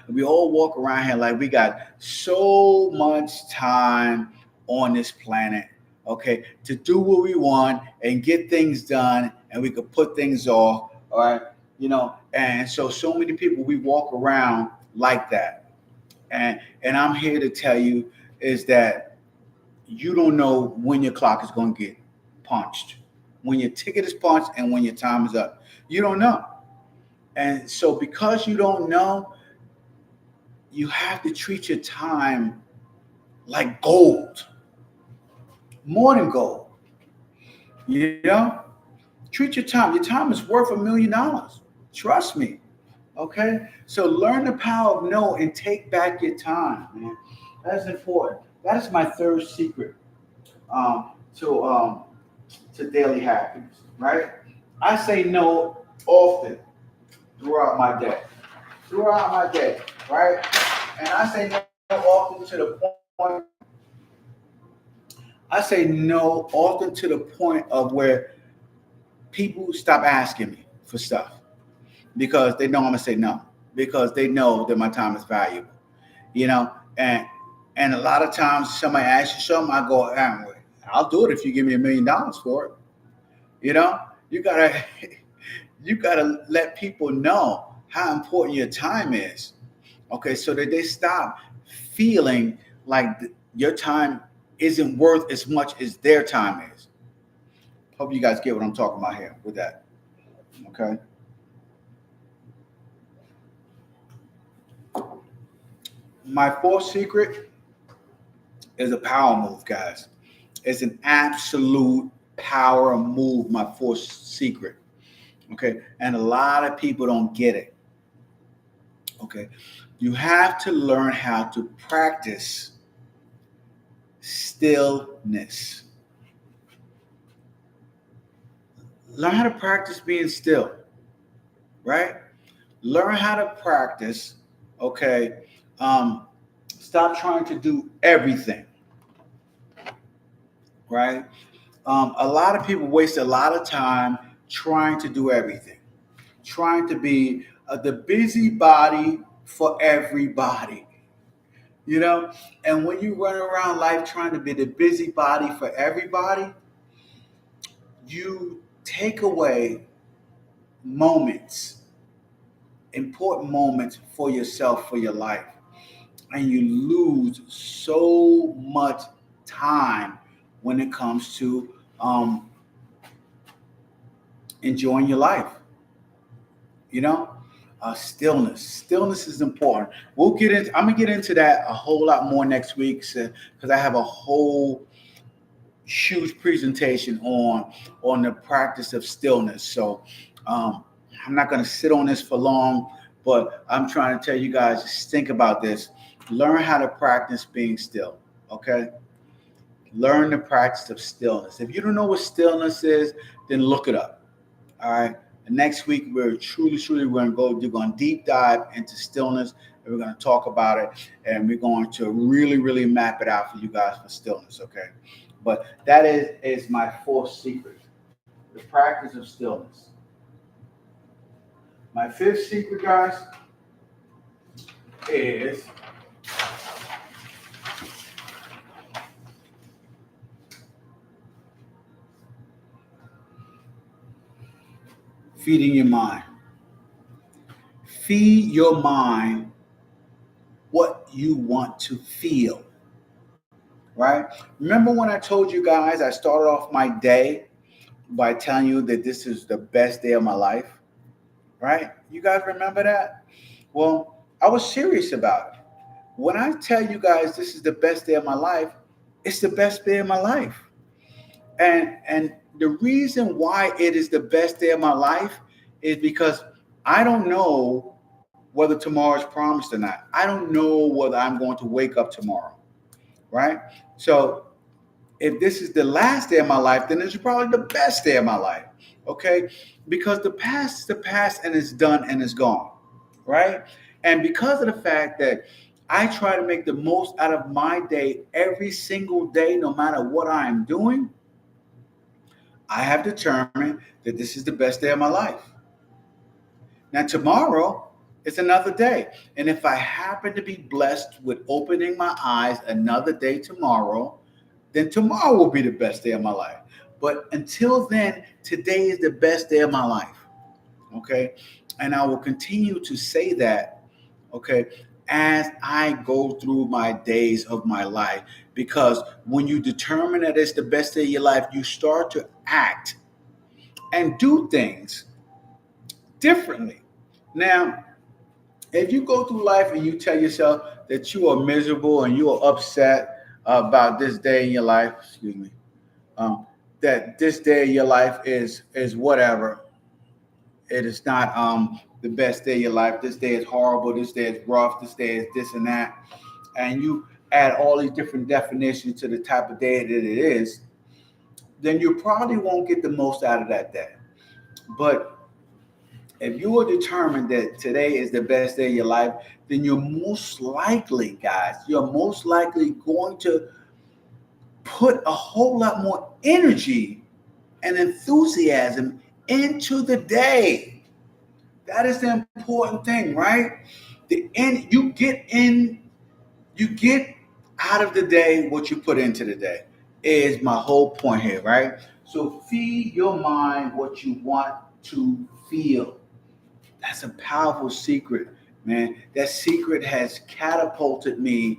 We all walk around here like we got so much time on this planet, okay, to do what we want and get things done, and we could put things off, all right, and so many people, we walk around like that, and I'm here to tell you is that you don't know when your clock is going to get punched, when your ticket is punched, and when your time is up. You don't know, and so because you don't know, you have to treat your time like gold, more than gold. You know, treat your time. Your time is worth $1 million. Trust me. Okay. So learn the power of no and take back your time, man. That's important. That is my third secret um, to um, to daily happiness. Right. I say no often. throughout my day. Throughout my day, right? And I say no often to the point. I say no often to the point of where people stop asking me for stuff because they know I'm gonna say no because they know that my time is valuable. You know, and a lot of times somebody asks you something, I go, I'll do it if you give me $1 million for it. You know, you gotta you gotta let people know how important your time is. Okay, so that they stop feeling like your time isn't worth as much as their time is. Hope you guys get what I'm talking about here with that. Okay. My fourth secret is a power move, guys. It's an absolute power move, my fourth secret. Okay. And a lot of people don't get it. Okay. You have to learn how to practice stillness. Learn how to practice being still, right? Learn how to practice, okay? Um, Stop trying to do everything, right? A lot of people waste a lot of time trying to do everything, trying to be the busybody for everybody, you know? And when you run around life trying to be the busybody for everybody, you take away moments, important moments for yourself, for your life. And you lose so much time when it comes to enjoying your life. You know, stillness is important. We'll get into. I'm gonna get into that a whole lot more next week because I have a whole huge presentation on the practice of stillness. So um, I'm not gonna sit on this for long, but I'm trying to tell you guys just think about this. Learn how to practice being still. Okay. Learn the practice of stillness. If you don't know what stillness is, then look it up. All right. And next week we're truly we're going to deep dive into stillness and we're going to talk about it and we're going to really map it out for you guys for stillness. Okay. But that is my fourth secret, the practice of stillness. My fifth secret, guys, is feeding your mind. Feed your mind what you want to feel, right? Remember when I told you guys I started off my day by telling you that this is the best day of my life, right? You guys remember that? Well, I was serious about it. When I tell you guys this is the best day of my life, it's the best day of my life. And the reason why it is the best day of my life is because I don't know whether tomorrow is promised or not. I don't know whether I'm going to wake up tomorrow, right? So if this is the last day of my life, then it's probably the best day of my life, okay? Because the past is the past and it's done and it's gone, right? And because of the fact that I try to make the most out of my day every single day, no matter what I'm doing, I have determined that this is the best day of my life. Now, tomorrow is another day. And if I happen to be blessed with opening my eyes another day tomorrow, then tomorrow will be the best day of my life. But until then, today is the best day of my life. Okay. And I will continue to say that, okay, as I go through my days of my life. Because when you determine that it's the best day of your life, you start to act and do things differently. Now, if you go through life and you tell yourself that you are miserable and you are upset about this day in your life, excuse me, um, that this day of your life is whatever. It is not the best day of your life. This day is horrible. This day is rough. This day is this and that. And you add all these different definitions to the type of day that it is, then you probably won't get the most out of that day. But If you are determined that today is the best day of your life, then you're most likely, guys, you're most likely going to put a whole lot more energy and enthusiasm into the day. That is the important thing, right? The end you get out of the day what you put into the day is my whole point here, right? So feed your mind what you want to feel. That's a powerful secret, man. That secret has catapulted me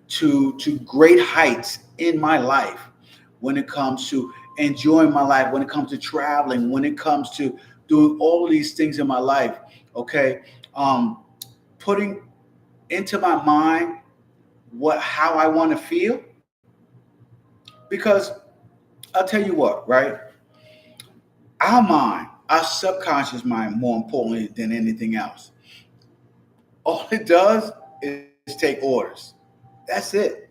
to great heights in my life when it comes to enjoying my life, when it comes to traveling, when it comes to doing all of these things in my life. Okay, putting into my mind what how I want to feel, because I'll tell you what, right? Our mind, our subconscious mind, more importantly than anything else, all it does is take orders. That's it.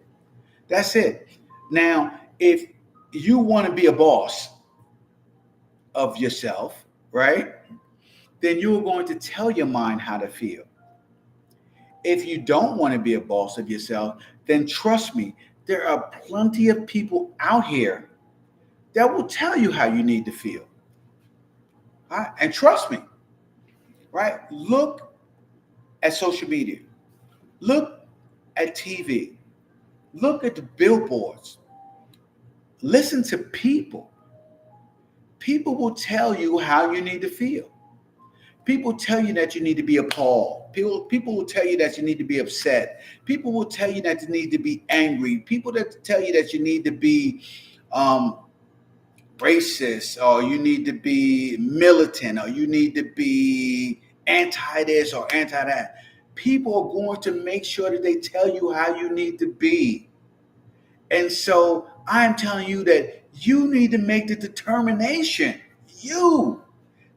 That's it. Now, if you want to be a boss of yourself, right? Then you are going to tell your mind how to feel. If you don't want to be a boss of yourself, then trust me, there are plenty of people out here that will tell you how you need to feel. Right? And trust me, right? Look at social media, look at TV, look at the billboards, listen to people. People will tell you how you need to feel. People tell you that you need to be appalled. People will tell you that you need to be upset. People will tell you that you need to be angry. People that tell you that you need to be um, racist, or you need to be militant, or you need to be anti this or anti that. People are going to make sure that they tell you how you need to be. And so I'm telling you that you need to make the determination. You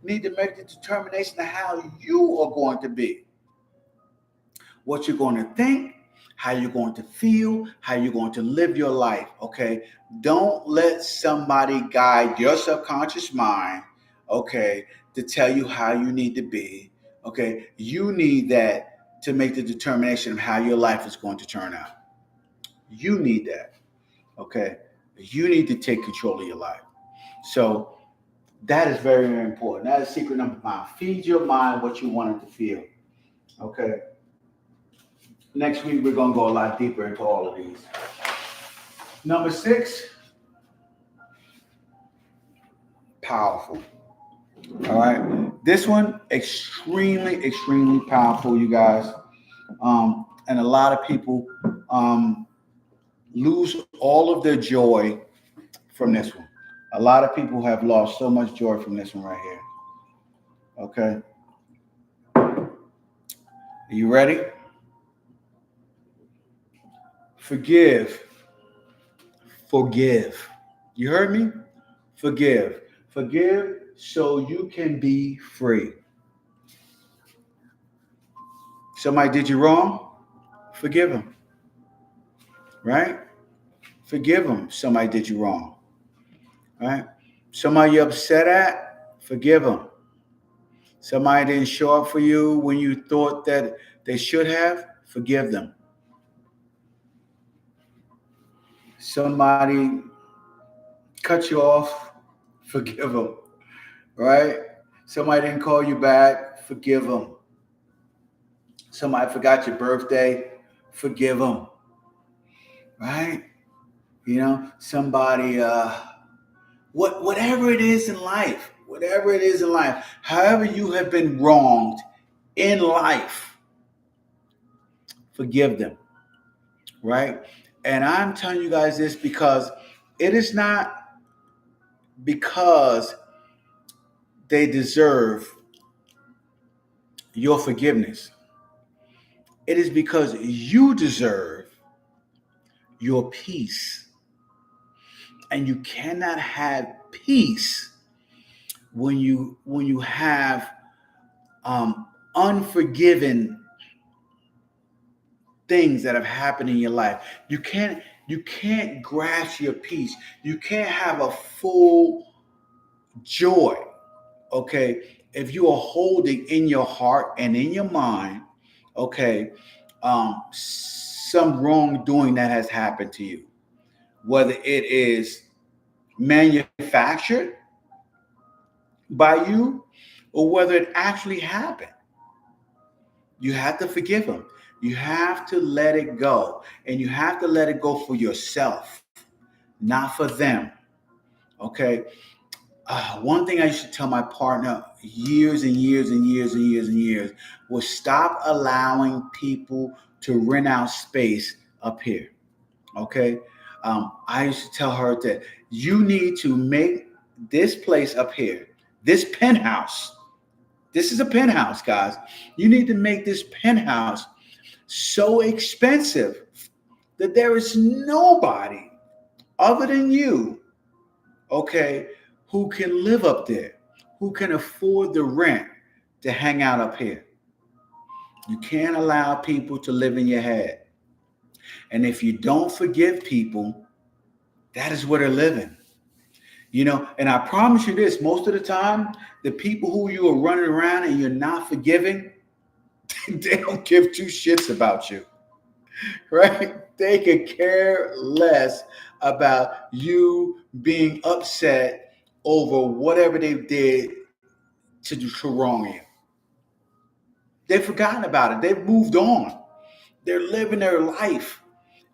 need to make the determination of how you are going to be, what you're going to think, how you're going to feel, how you're going to live your life. Okay. Don't let somebody guide your subconscious mind, okay, to tell you how you need to be. Okay. You need that to make the determination of how your life is going to turn out. You need that. Okay. You need to take control of your life. So that is very, very important. That is secret number 5. Feed your mind what you want it to feel. Okay. Next week, we're going to go a lot deeper into all of these. Number 6, powerful. All right. This one, extremely, extremely powerful, you guys. And a lot of people lose all of their joy from this one. A lot of people have lost so much joy from this one right here. Okay. Are you ready? Forgive. Forgive. You heard me? Forgive. Forgive so you can be free. Somebody did you wrong? Forgive them. Right? Forgive them. Somebody did you wrong. Right? Somebody you're upset at? Forgive them. Somebody didn't show up for you when you thought that they should have? Forgive them. Somebody cut you off? Forgive them. Right? Somebody didn't call you back? Forgive them. Somebody forgot your birthday? Forgive them. Right? You know, somebody, whatever it is in life, however you have been wronged in life, forgive them, right? And I'm telling you guys this because it is not because they deserve your forgiveness. It is because you deserve your peace. And you cannot have peace when you have unforgiven things that have happened in your life. You can't grasp your peace. You can't have a full joy, okay, if you are holding in your heart and in your mind, okay, some wrongdoing that has happened to you, whether it is manufactured by you or whether it actually happened, you have to forgive them. You have to let it go. And you have to let it go for yourself, not for them. Okay. One thing I used to tell my partner years and years and years and years and years was stop allowing people to rent out space up here. Okay. I used to tell her that you need to make this place up here, this penthouse. This is a penthouse, guys. You need to make this penthouse so expensive that there is nobody other than you, okay, who can live up there, who can afford the rent to hang out up here. You can't allow people to live in your head. And if you don't forgive people, that is where they're living. And I promise you this, most of the time, the people who you are running around and you're not forgiving, they don't give two shits about you, right? They could care less about you being upset over whatever they did to wrong you. They've forgotten about it. They've moved on. They're living their life.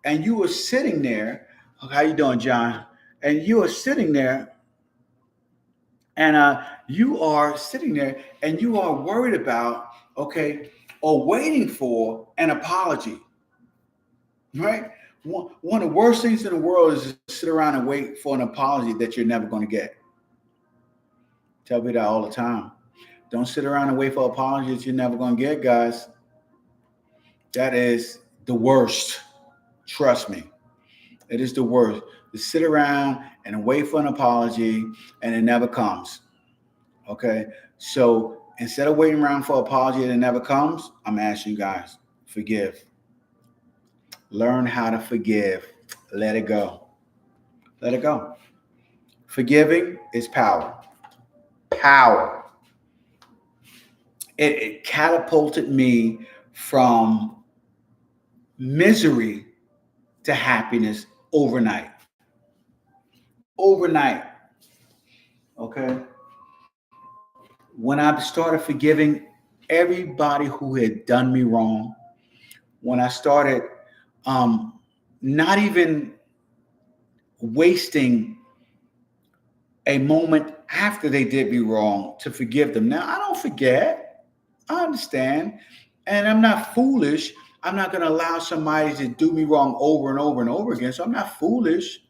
And you are sitting there. Oh, how you doing, John? And you are sitting there, and you are sitting there, and you are worried about, okay, or waiting for an apology, right? One of the worst things in the world is to sit around and wait for an apology that you're never going to get. Tell me that all the time. Don't sit around and wait for apologies you're never going to get, guys. That is the worst. Trust me. It is the worst. To sit around and wait for an apology and it never comes. Okay? So instead of waiting around for an apology and it never comes, I'm asking you guys, forgive. Learn how to forgive. Let it go. Let it go. Forgiving is power. Power. It catapulted me from misery to happiness overnight. Overnight. Okay. When I started forgiving everybody who had done me wrong, when I started not even wasting a moment after they did me wrong to forgive them. Now, I don't forget. I understand. And I'm not foolish. I'm not going to allow somebody to do me wrong over and over and over again. So I'm not foolish.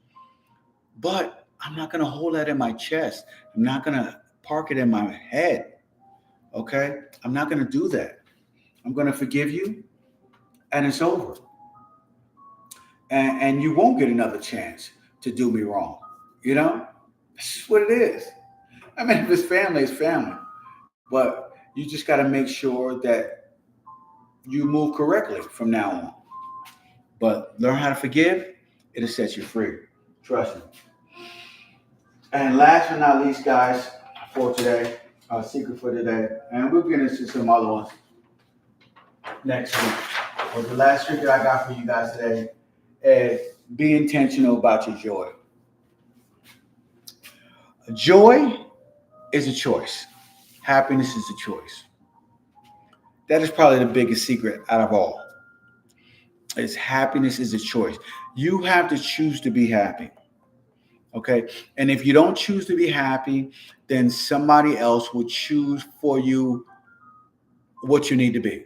But I'm not going to hold that in my chest. I'm not going to park it in my head. Okay? I'm not going to do that. I'm going to forgive you, and it's over. And you won't get another chance to do me wrong. This is what it is. I mean, if it's family, it's family. But you just got to make sure that you move correctly from now on. But learn how to forgive, it'll set you free. Trust me. And last but not least, guys, for today, our secret for today, and we'll get into some other ones next week. But the last secret I got for you guys today is be intentional about your joy. Joy is a choice. Happiness is a choice. That is probably the biggest secret out of all. Is happiness is a choice. You have to choose to be happy. Okay? And if you don't choose to be happy, then somebody else will choose for you what you need to be.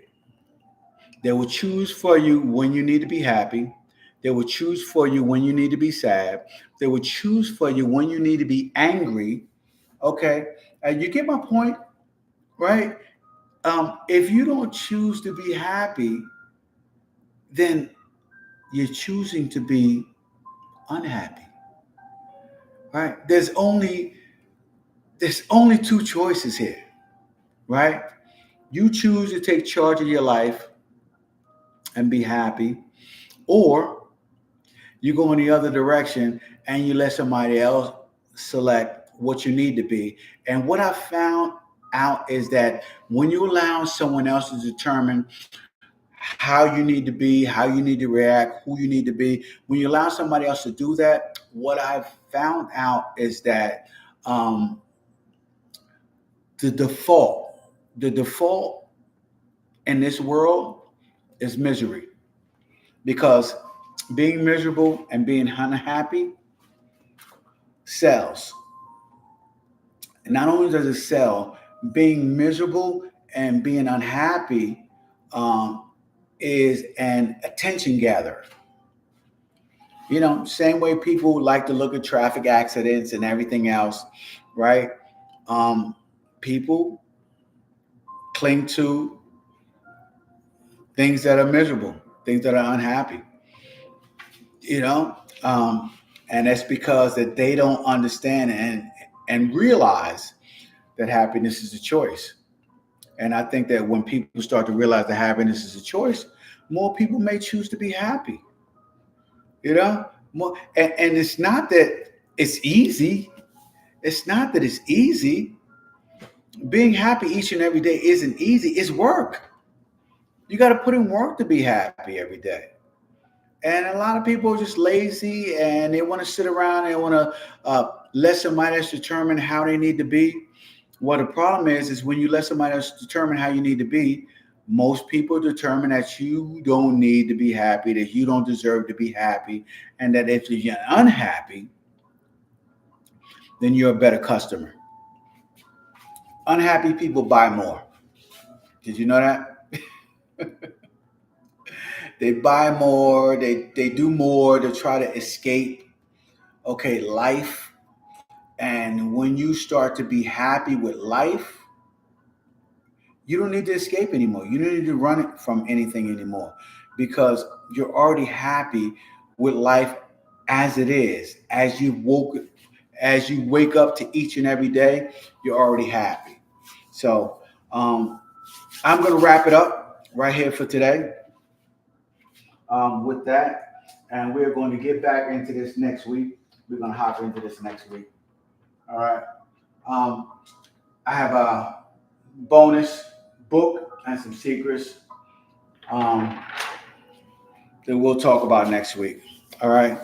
They will choose for you when you need to be happy. They will choose for you when you need to be sad. They will choose for you when you need to be angry. Okay? And you get my point, right? If you don't choose to be happy, then you're choosing to be unhappy. Right? There's only two choices here, right? You choose to take charge of your life and be happy, or you go in the other direction and you let somebody else select what you need to be. And what I found out is that when you allow someone else to determine how you need to be, how you need to react, who you need to be, when you allow somebody else to do that, what I've found out is that um, the default, the default in this world is misery, because being miserable and being unhappy sells. And not only does it sell, being miserable and being unhappy um, is an attention gatherer. Same way people like to look at traffic accidents and everything else, right? Um, People cling to things that are miserable, things that are unhappy, you know, um, and that's because that they don't understand and realize that happiness is a choice. And I think that when people start to realize that happiness is a choice, more people may choose to be happy. More, and it's not that it's easy. It's not that it's easy. Being happy each and every day isn't easy. It's work. You got to put in work to be happy every day. And a lot of people are just lazy and they want to sit around and want to let somebody else determine how they need to be. Well, the problem is when you let somebody else determine how you need to be, most people determine that you don't need to be happy, that you don't deserve to be happy, and that if you're unhappy, then you're a better customer. Unhappy people buy more. Did you know that? They buy more, they do more to try to escape, okay, life. And when you start to be happy with life, you don't need to escape anymore. You don't need to run from anything anymore, because you're already happy with life as it is. As you wake up to each and every day, you're already happy. So I'm going to wrap it up right here for today with that. And we're going to get back into this next week. We're going to hop into this next week. All right. Um, I have a bonus book and some secrets um, that we'll talk about next week. All right.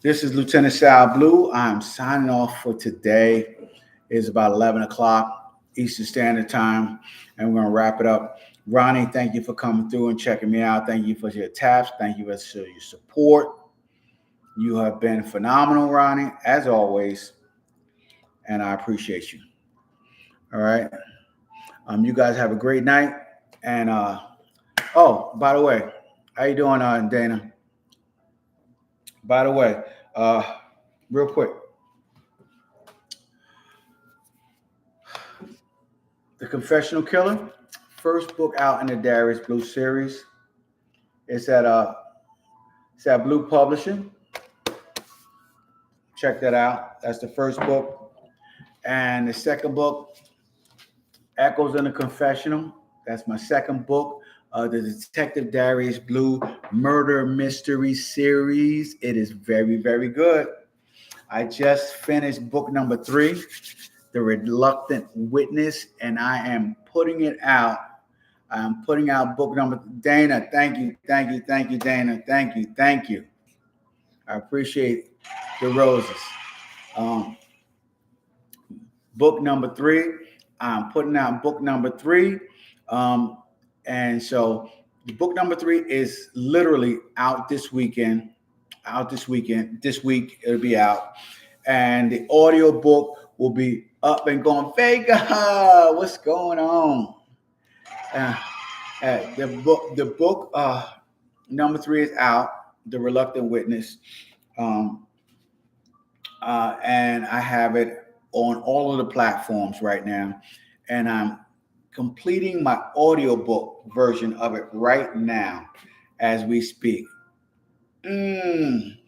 This is Lieutenant Sal Blue. I'm signing off for today. It's about 11 o'clock Eastern Standard Time, and we're going to wrap it up. Ronnie, thank you for coming through and checking me out. Thank you for your taps. Thank you for your support. You have been phenomenal, Ronnie, as always, and I appreciate you. All right. You guys have a great night. And oh, by the way, how you doing, Dana? By the way, uh, real quick, The Confessional Killer, first book out in the Darius Blue series. It's at Blue Publishing. Check that out. That's the first book. And the second book, Echoes in the Confessional. That's my second book. The Detective Darius Blue Murder Mystery Series. It is very, very good. I just finished book number 3, The Reluctant Witness, and I am putting it out. I'm putting out book number. Dana, thank you, Dana, thank you. I appreciate the roses. Um, book number 3. I'm putting out book number 3. And so the book number 3 is literally out this weekend. This week it'll be out. And the audio book will be up and going. Vega, what's going on? The book number 3 is out, The Reluctant Witness. And I have it on all of the platforms right now. And I'm completing my audiobook version of it right now as we speak. I'm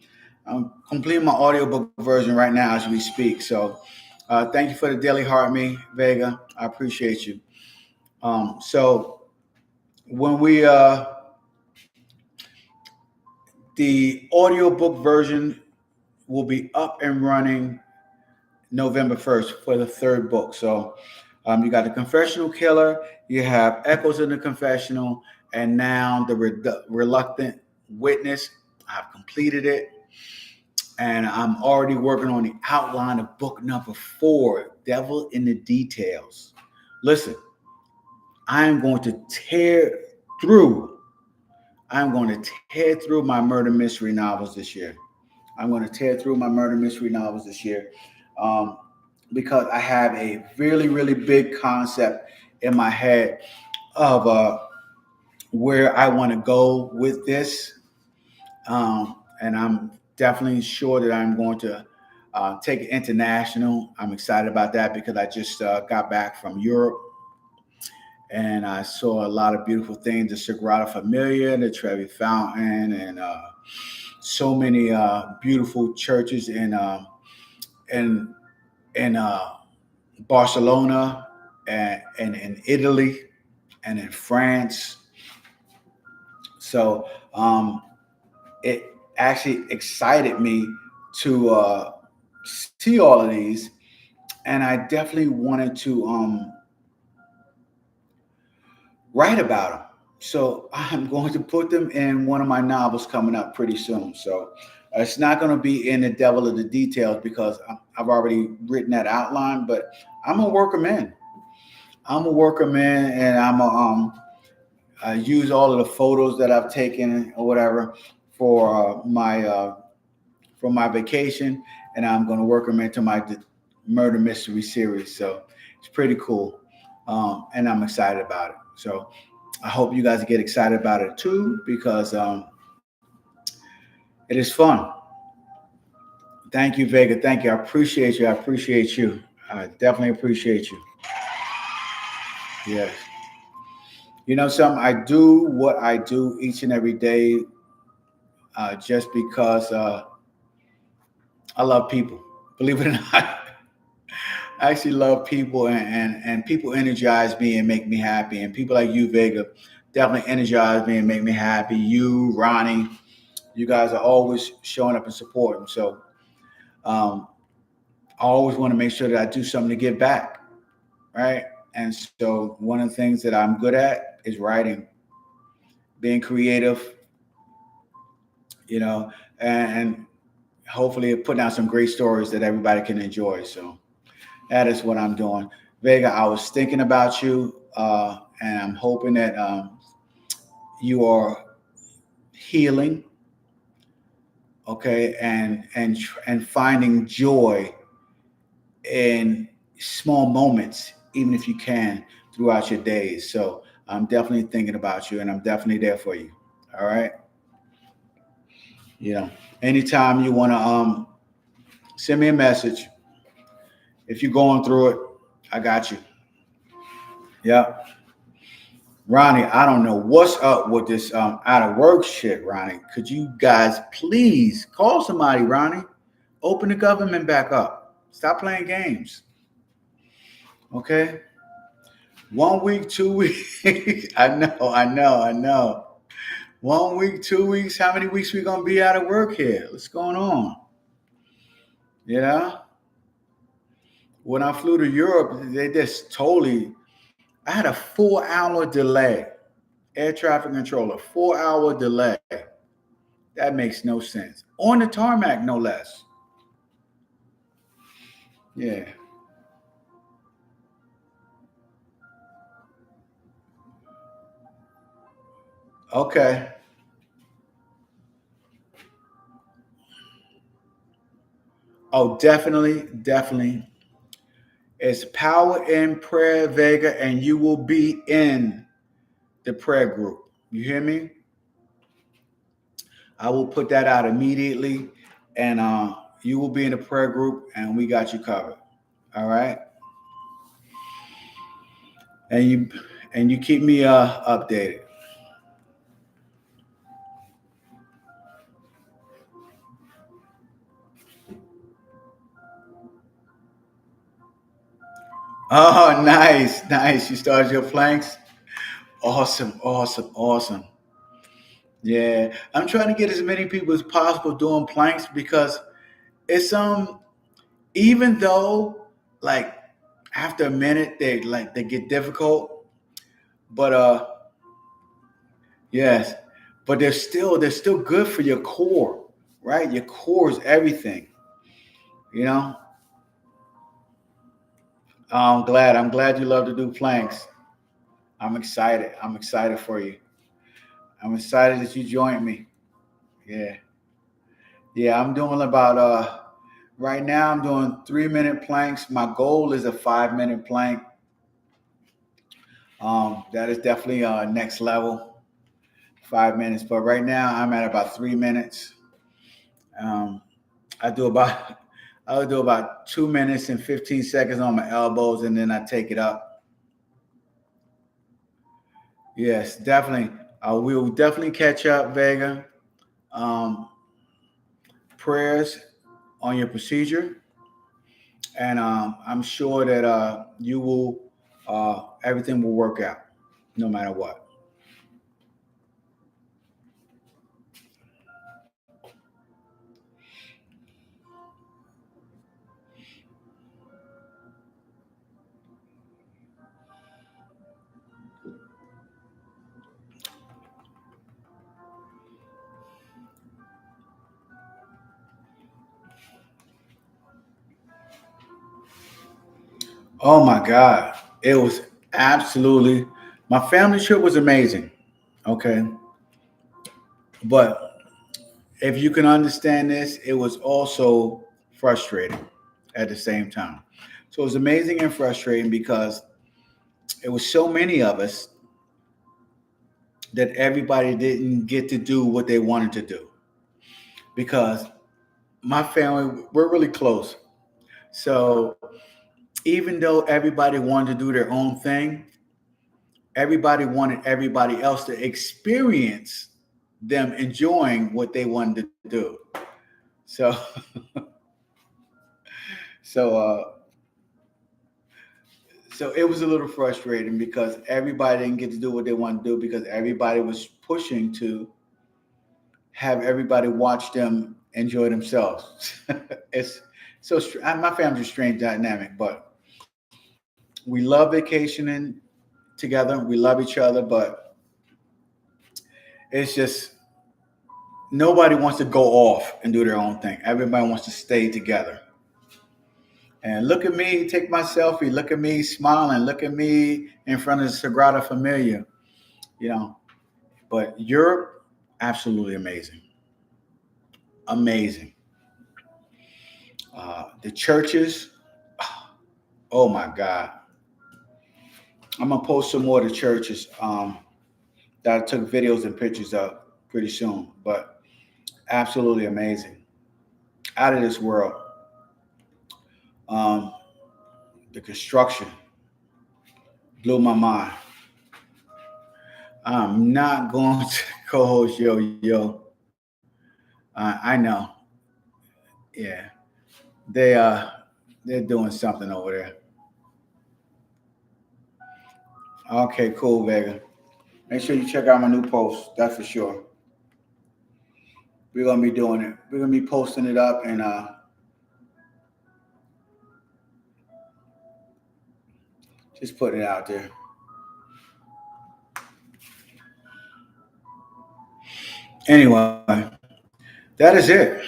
completing my audiobook version right now as we speak. So thank you for the daily heart, me, Vega. I appreciate you. So when the audiobook version will be up and running November 1st for the third book. So You got the confessional killer, you have echoes in the confessional, and now the reluctant witness. I've completed it, and I'm already working on the outline of book number 4, Devil in the Details. Listen, I am going to through. I'm going to tear through my murder mystery novels this year. I'm going to tear through my murder mystery novels this year, um, because I have a really, really big concept in my head of where I want to go with this. And I'm definitely sure that I'm going to take it international. I'm excited about that because I just got back from Europe and I saw a lot of beautiful things, the Sagrada Familia, the Trevi Fountain, and so many beautiful churches in, in Barcelona and in Italy and in France. So it actually excited me to see all of these, and I definitely wanted to write about them. So I'm going to put them in one of my novels coming up pretty soon. So it's not going to be in the devil of the details because I've already written that outline, but I'm gonna work them in. I'm gonna work them in, and I'm gonna use all of the photos that I've taken or whatever for my vacation, and I'm going to work them into my murder mystery series. So it's pretty cool, and I'm excited about it. So I hope you guys get excited about it too, because it is fun. Thank you, Vega. Thank you. I appreciate you. I appreciate you. I definitely appreciate you. Yes. You know something? I do what I do each and every day just because I love people. Believe it or not, I actually love people, and people energize me and make me happy. And people like you, Vega, definitely energize me and make me happy. You, Ronnie, you guys are always showing up and supporting. So um, I always want to make sure that I do something to give back, right? And so one of the things that I'm good at is writing, being creative, you know, and hopefully putting out some great stories that everybody can enjoy. So that is what I'm doing. Vega, I was thinking about you, and I'm hoping that you are healing, okay, and finding joy in small moments, even if you can, throughout your days. So I'm definitely thinking about you, and I'm definitely there for you. All right, you know, anytime you want to send me a message, if you're going through it, I got you. Yeah. Ronnie, I don't know what's up with this out of work shit, Ronnie. Could you guys please call somebody, Ronnie? Open the government back up. Stop playing games. Okay? 1 week, 2 weeks. I know. 1 week, 2 weeks. How many weeks we gonna be out of work here? What's going on? Yeah. When I flew to Europe, they just totally I had a 4 hour delay. Air traffic controller, 4 hour delay. That makes no sense. On the tarmac, no less. Yeah. Okay. Oh, definitely, definitely. It's power in prayer, Vega, and you will be in the prayer group. You hear me? I will put that out immediately, and you will be in the prayer group, and we got you covered. All right. And you keep me updated. Oh, nice, nice. You started your planks. Awesome, awesome, awesome. Yeah, I'm trying to get as many people as possible doing planks because it's even though like after a minute they get difficult. But yes, but they're still good for your core, right? Your core is everything, you know. I'm glad you love to do planks. I'm excited for you. I'm excited that you joined me. Yeah. Yeah, I'm doing about right now I'm doing 3 minute planks. My goal is a 5 minute plank. That is definitely next level, 5 minutes. But right now I'm at about 3 minutes. Um, I do about I'll do about 2 minutes and 15 seconds on my elbows, and then I take it up. Yes, definitely. We will definitely catch up, Vega. Um, Prayers on your procedure, and I'm sure that you will. Everything will work out, no matter what. Oh my God, it was absolutely. My family trip was amazing. Okay, but if you can understand this, it was also frustrating at the same time. So it was amazing and frustrating because it was so many of us that everybody didn't get to do what they wanted to do because my family, we're really close. So even though everybody wanted to do their own thing, everybody wanted everybody else to experience them enjoying what they wanted to do. So, so, so it was a little frustrating because everybody didn't get to do what they wanted to do because everybody was pushing to have everybody watch them enjoy themselves. It's my family's a strange dynamic, but we love vacationing together. We love each other, but it's just nobody wants to go off and do their own thing. Everybody wants to stay together. And look at me, take my selfie. Look at me smiling. Look at me in front of the Sagrada Familia. You know, but Europe, absolutely amazing, amazing. The churches, oh my God. I'm gonna post some more of the churches that I took videos and pictures of pretty soon. But absolutely amazing, out of this world. Um, the construction blew my mind. I'm not going to co-host yo. I know. Yeah, they they're doing something over there. Okay, cool, Vega. Make sure you check out my new post. That's for sure. We're gonna be doing it. We're gonna be posting it up and just putting it out there. Anyway, that is it.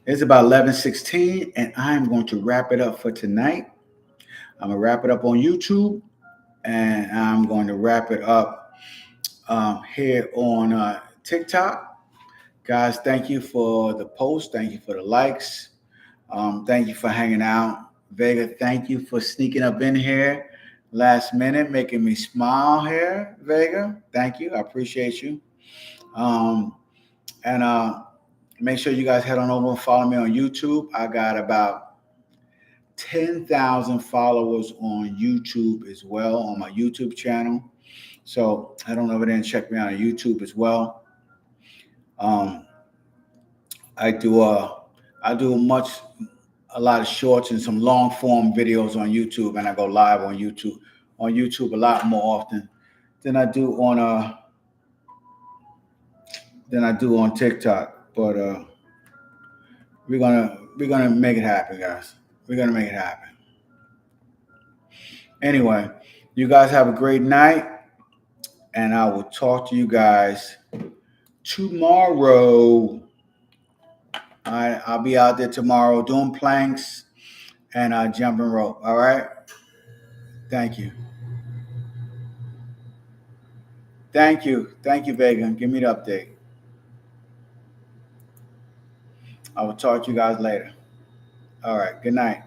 It's about 11:16, and I'm going to wrap it up for tonight. I'm gonna wrap it up on YouTube, and I'm going to wrap it up here on TikTok. Guys, thank you for the post. Thank you for the likes. Thank you for hanging out. Vega, thank you for sneaking up in here last minute, making me smile here. Vega, thank you. I appreciate you. Um, and make sure you guys head on over and follow me on YouTube. I got about 10,000 followers on YouTube as well, on my YouTube channel. So head on over there and check me out on YouTube as well. Um, I do I do a lot of shorts and some long form videos on YouTube, and I go live on YouTube a lot more often than I do on TikTok. But we're gonna make it happen, guys. We're gonna make it happen. Anyway, you guys have a great night, and I will talk to you guys tomorrow. I'll be out there tomorrow doing planks and jumping rope. All right. Thank you. Thank you. Thank you, Vegan. Give me the update. I will talk to you guys later. All right. Good night.